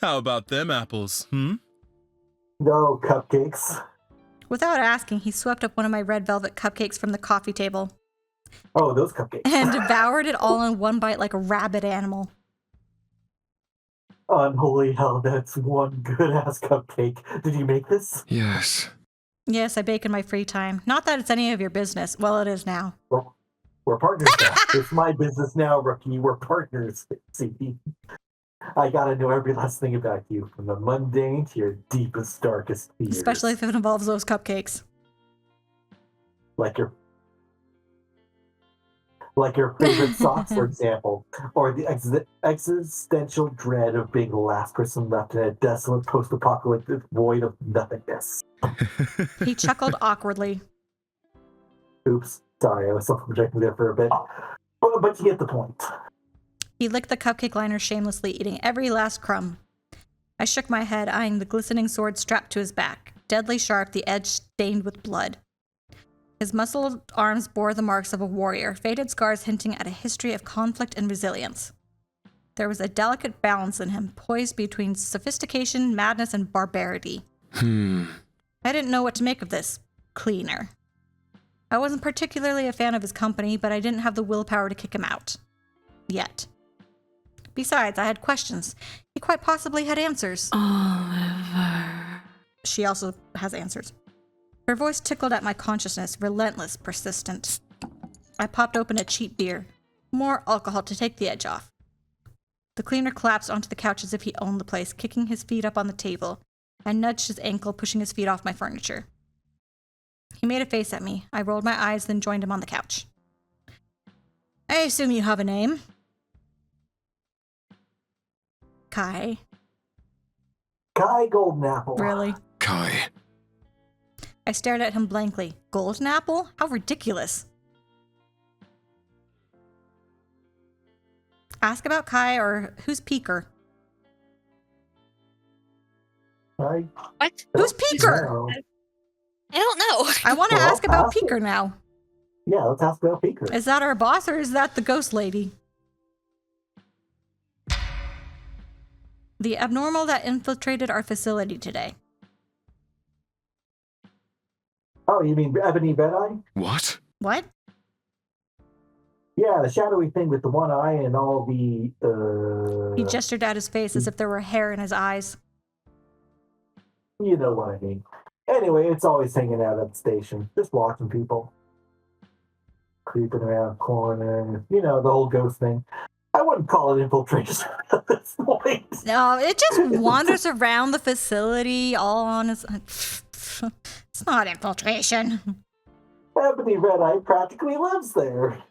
H: How about them apples,
B: No cupcakes.
A: Without asking, he swept up one of my red velvet cupcakes from the coffee table
B: Oh, those cupcakes.
A: and devoured it all in one bite like a rabid animal.
B: Unholy hell, that's one good-ass cupcake. Did you make this?
E: Yes.
A: Yes, I bake in my free time. Not that it's any of your business. Well, it is now.
B: We're partners now. It's my business now, rookie. We're partners. See, I gotta know every last thing about you, from the mundane to your deepest, darkest fears.
A: Especially if it involves those cupcakes.
B: Like your favorite socks, for example, or the existential dread of being the last person left in a desolate post-apocalyptic void of nothingness.
A: He chuckled awkwardly.
B: Oops, sorry, I was self-projecting there for a bit. But you get the point.
A: He licked the cupcake liner shamelessly, eating every last crumb. I shook my head, eyeing the glistening sword strapped to his back, deadly sharp, the edge stained with blood. His muscled arms bore the marks of a warrior, faded scars hinting at a history of conflict and resilience. There was a delicate balance in him, poised between sophistication, madness, and barbarity. I didn't know what to make of this cleaner. I wasn't particularly a fan of his company, but I didn't have the willpower to kick him out. Yet. Besides, I had questions. He quite possibly had answers.
D: Oliver.
A: She also has answers. Her voice tickled at my consciousness, relentless, persistent. I popped open a cheap beer. More alcohol to take the edge off. The cleaner collapsed onto the couch as if he owned the place, kicking his feet up on the table. I nudged his ankle, pushing his feet off my furniture. He made a face at me. I rolled my eyes, then joined him on the couch. I assume you have a name? Kai.
B: Kai Golden Apple.
A: Really?
E: Kai.
A: I stared at him blankly. Golden apple? How ridiculous. Ask about Kai, or who's Peeker?
B: Right?
C: What?
A: Who's Peeker?
B: No.
C: I don't know.
A: I want to
B: Well,
A: ask about
B: ask it.
A: Peeker now.
B: Yeah, let's ask about Peeker.
A: Is that our boss, or is that the ghost lady? The abnormal that infiltrated our facility today.
B: Oh, you mean Ebony Red Eye?
E: What?
A: What?
B: Yeah, the shadowy thing with the one eye and all the,
A: He gestured at his face as if there were hair in his eyes.
B: You know what I mean. Anyway, it's always hanging out at the station, just watching people. creeping around corners. You know, the whole ghost thing. I wouldn't call it infiltration at this point.
A: No, it just wanders around the facility all on its. It's not infiltration.
B: Ebony Red Eye practically lives there.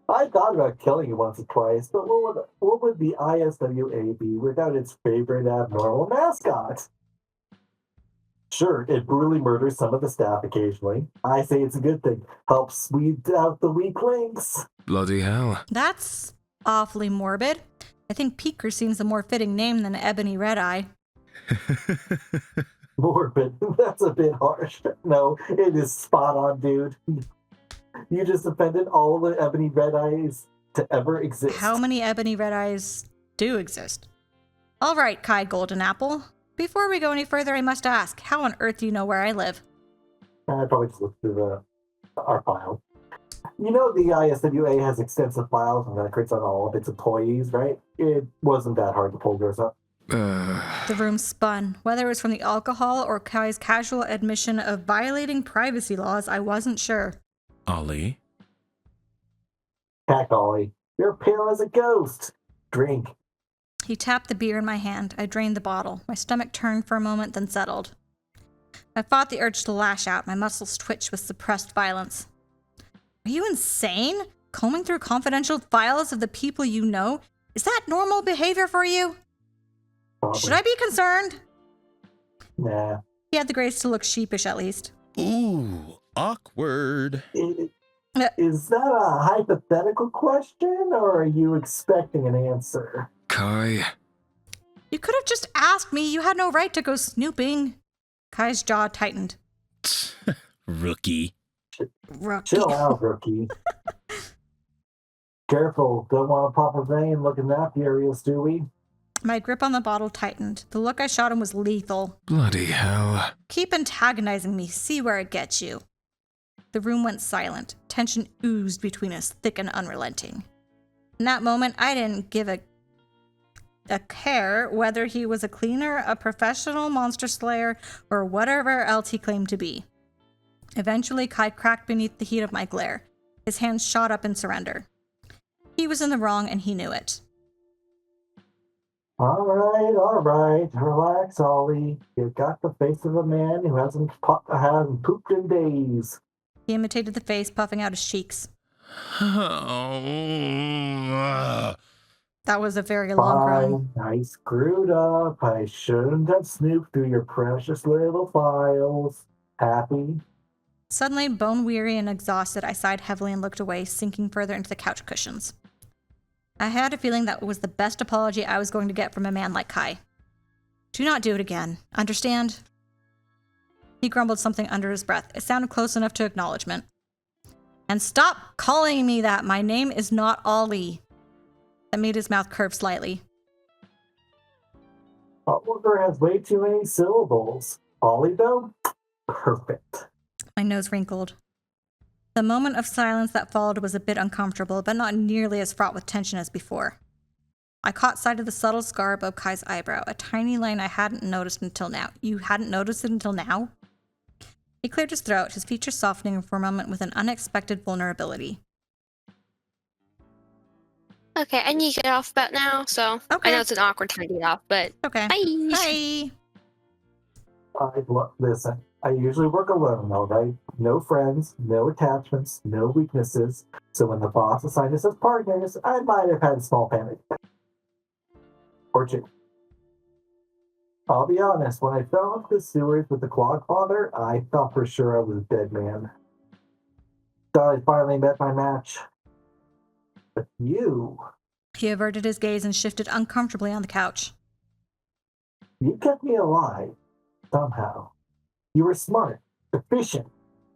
B: I thought about killing it once or twice, but what would the ISWA be without its favorite abnormal mascot? Sure, it brutally murders some of the staff occasionally. I say it's a good thing. Helps weed out the weak links.
H: Bloody hell.
A: That's awfully morbid. I think Peeker seems a more fitting name than Ebony Red Eye.
B: Morbid. That's a bit harsh. No, it is spot on, dude. You just offended all the Ebony Red Eyes to ever exist.
A: How many Ebony Red Eyes do exist? All right, Kai Golden Apple. Before we go any further, I must ask, how on earth do you know where I live?
B: I probably just looked through our file. You know the ISWA has extensive files and records on all of its employees, right? It wasn't that hard to pull yours up.
A: The room spun. Whether it was from the alcohol or Kai's casual admission of violating privacy laws, I wasn't sure.
H: Ollie?
B: Heck, Ollie, you're pale as a ghost. Drink.
A: He tapped the beer in my hand. I drained the bottle. My stomach turned for a moment, then settled. I fought the urge to lash out. My muscles twitched with suppressed violence. Are you insane? Combing through confidential files of the people you know? Is that normal behavior for you?
B: Probably.
A: Should I be concerned?
B: Nah.
A: He had the grace to look sheepish, at least.
H: Ooh, awkward.
B: Is that a hypothetical question, or are you expecting an answer?
H: Kai.
A: You could have just asked me. You had no right to go snooping. Kai's jaw tightened.
H: Rookie.
A: Rookie.
B: Chill out, rookie. Careful, don't want to pop a vein looking that furious, do we?
A: My grip on the bottle tightened. The look I shot him was lethal.
H: Bloody hell.
A: Keep antagonizing me. See where it gets you. The room went silent. Tension oozed between us, thick and unrelenting. In that moment, I didn't give a care whether he was a cleaner, a professional monster slayer, or whatever else he claimed to be. Eventually, Kai cracked beneath the heat of my glare. His hands shot up in surrender. He was in the wrong, and he knew it.
B: All right. Relax, Ollie. You've got the face of a man who hasn't pooped in days.
A: He imitated the face, puffing out his cheeks. That was a very long run.
B: I screwed up. I shouldn't have snooped through your precious little files. Happy?
A: Suddenly, bone-weary and exhausted, I sighed heavily and looked away, sinking further into the couch cushions. I had a feeling that was the best apology I was going to get from a man like Kai. Do not do it again. Understand? He grumbled something under his breath. It sounded close enough to acknowledgement. And stop calling me that. My name is not Ollie. That made his mouth curve slightly.
B: Oliver has way too many syllables. Ollie, though? Perfect.
A: My nose wrinkled. The moment of silence that followed was a bit uncomfortable, but not nearly as fraught with tension as before. I caught sight of the subtle scar above Kai's eyebrow, a tiny line I hadn't noticed until now. You hadn't noticed it until now? He cleared his throat, his features softening for a moment with an unexpected vulnerability.
C: Okay, I need to get off about now, so
A: Okay.
C: I know it's an awkward time to get off, but
A: Okay.
C: bye.
A: Bye.
B: Listen, I usually work alone, all right? No friends, no attachments, no weaknesses. So when the boss assigned us as partners, I might have had a small panic. Or two. I'll be honest, when I fell off the sewers with the Clogfather, I thought for sure I was a dead man. Thought I finally met my match. But you...
A: He averted his gaze and shifted uncomfortably on the couch.
B: You kept me alive, somehow. You were smart, efficient,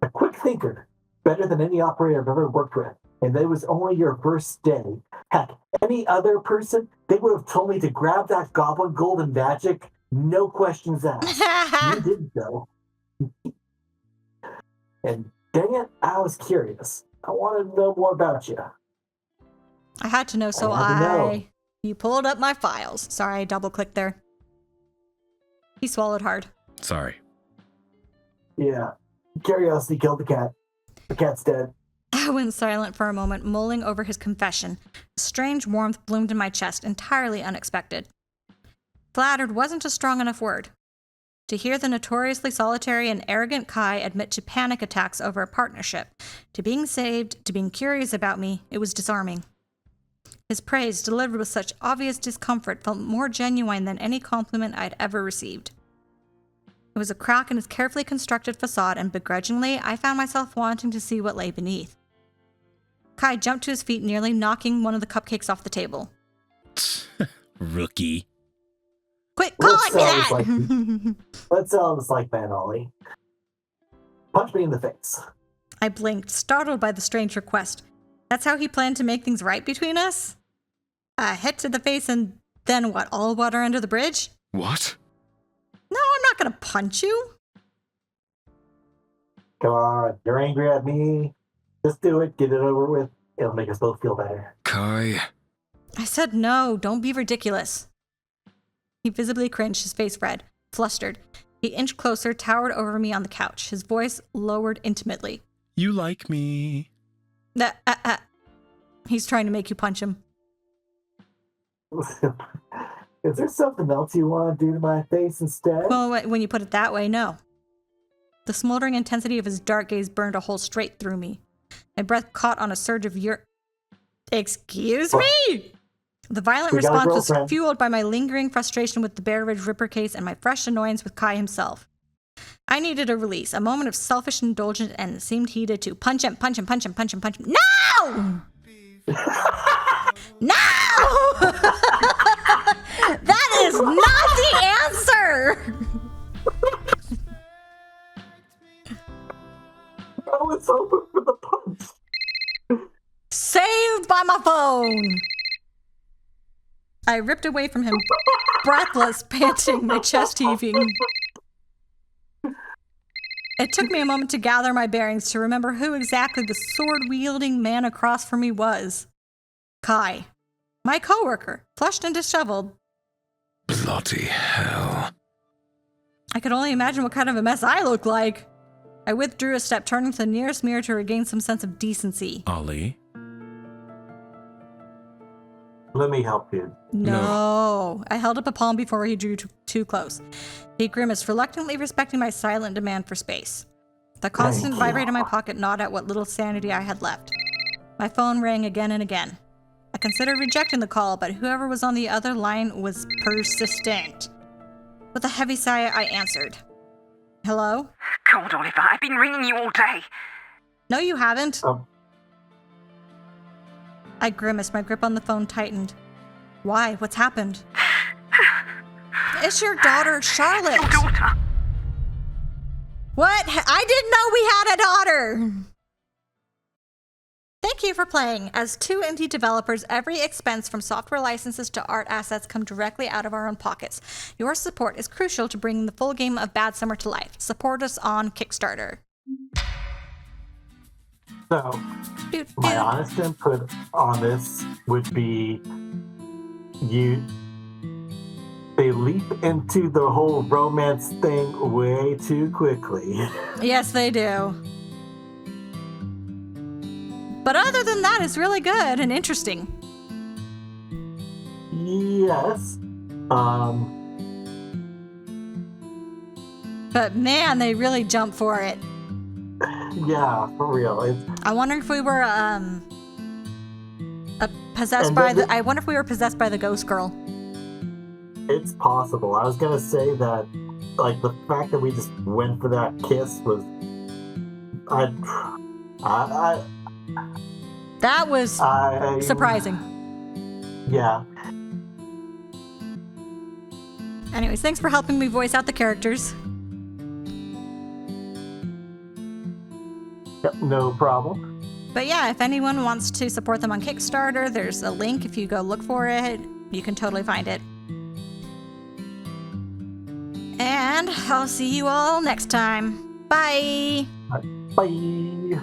B: a quick thinker, better than any operator I've ever worked with. And that was only your first day. Heck, any other person, they would have told me to grab that goblin golden magic, no questions asked. You didn't, though. And dang it, I was curious. I wanted to know more about you.
A: I had to know, so
B: I had to know.
A: You pulled up my files. Sorry, I double-clicked there. He swallowed hard.
H: Sorry.
B: Yeah, curiosity killed the cat. The cat's dead.
A: I went silent for a moment, mulling over his confession. A strange warmth bloomed in my chest, entirely unexpected. Flattered wasn't a strong enough word. To hear the notoriously solitary and arrogant Kai admit to panic attacks over a partnership, to being saved, to being curious about me, it was disarming. His praise, delivered with such obvious discomfort, felt more genuine than any compliment I'd ever received. It was a crack in his carefully constructed facade, and begrudgingly, I found myself wanting to see what lay beneath. Kai jumped to his feet, nearly knocking one of the cupcakes off the table.
H: Rookie.
A: Quit calling me that!
B: That sounds like Van Ollie. Punch me in the face.
A: I blinked, startled by the strange request. That's how he planned to make things right between us? A hit to the face and then what, all water under the bridge?
E: What?
A: No, I'm not gonna punch you.
B: Come on, you're angry at me. Just do it, get it over with. It'll make us both feel better.
E: Kai.
A: I said no, don't be ridiculous. He visibly cringed, his face red, flustered. He inched closer, towered over me on the couch, his voice lowered intimately.
H: You like me.
A: He's trying to make you punch him.
B: Is there something else you want to do to my face instead?
A: Well, when you put it that way, no. The smoldering intensity of his dark gaze burned a hole straight through me. My breath caught on a surge of Excuse me? The violent response was fueled by my lingering frustration with the Bear Ridge Ripper case and my fresh annoyance with Kai himself. I needed a release, a moment of selfish indulgence, and it seemed heated to punch him, punch him, punch him, punch him, punch him. No! No! That is not the answer!
B: I was hoping for the punch.
A: Saved by my phone! I ripped away from him, breathless, panting, my chest heaving. It took me a moment to gather my bearings, to remember who exactly the sword-wielding man across from me was. Kai. My coworker, flushed and disheveled.
H: Bloody hell.
A: I could only imagine what kind of a mess I looked like. I withdrew a step, turning to the nearest mirror to regain some sense of decency.
H: Ollie?
B: Let me help you.
A: No. I held up a palm before he drew too close. He grimaced, reluctantly respecting my silent demand for space. The constant vibrate in my pocket gnawed at what little sanity I had left. My phone rang again and again. I considered rejecting the call, but whoever was on the other line was persistent. With a heavy sigh, I answered. Hello?
F: God, Oliver, I've been ringing you all day.
A: No, you haven't. I grimaced, my grip on the phone tightened. Why? What's happened? It's your daughter, Charlotte.
F: Your daughter.
A: What? I didn't know we had a daughter. Thank you for playing. As two indie developers, every expense from software licenses to art assets come directly out of our own pockets. Your support is crucial to bringing the full game of Bad Summer to life. Support us on Kickstarter.
B: So, my honest input on this would be they leap into the whole romance thing way too quickly.
A: Yes, they do. But other than that, it's really good and interesting.
B: Yes.
A: But man, they really jump for it.
B: Yeah, for real.
A: I wonder if we were possessed by the. I wonder if we were possessed by the ghost girl.
B: It's possible. I was gonna say that, like, the fact that we just went for that kiss was,
A: that was surprising.
B: Yeah.
A: Anyways, thanks for helping me voice out the characters.
B: Yep, no problem.
A: But yeah, if anyone wants to support them on Kickstarter, there's a link. If you go look for it, you can totally find it. And I'll see you all next time. Bye!
B: Bye!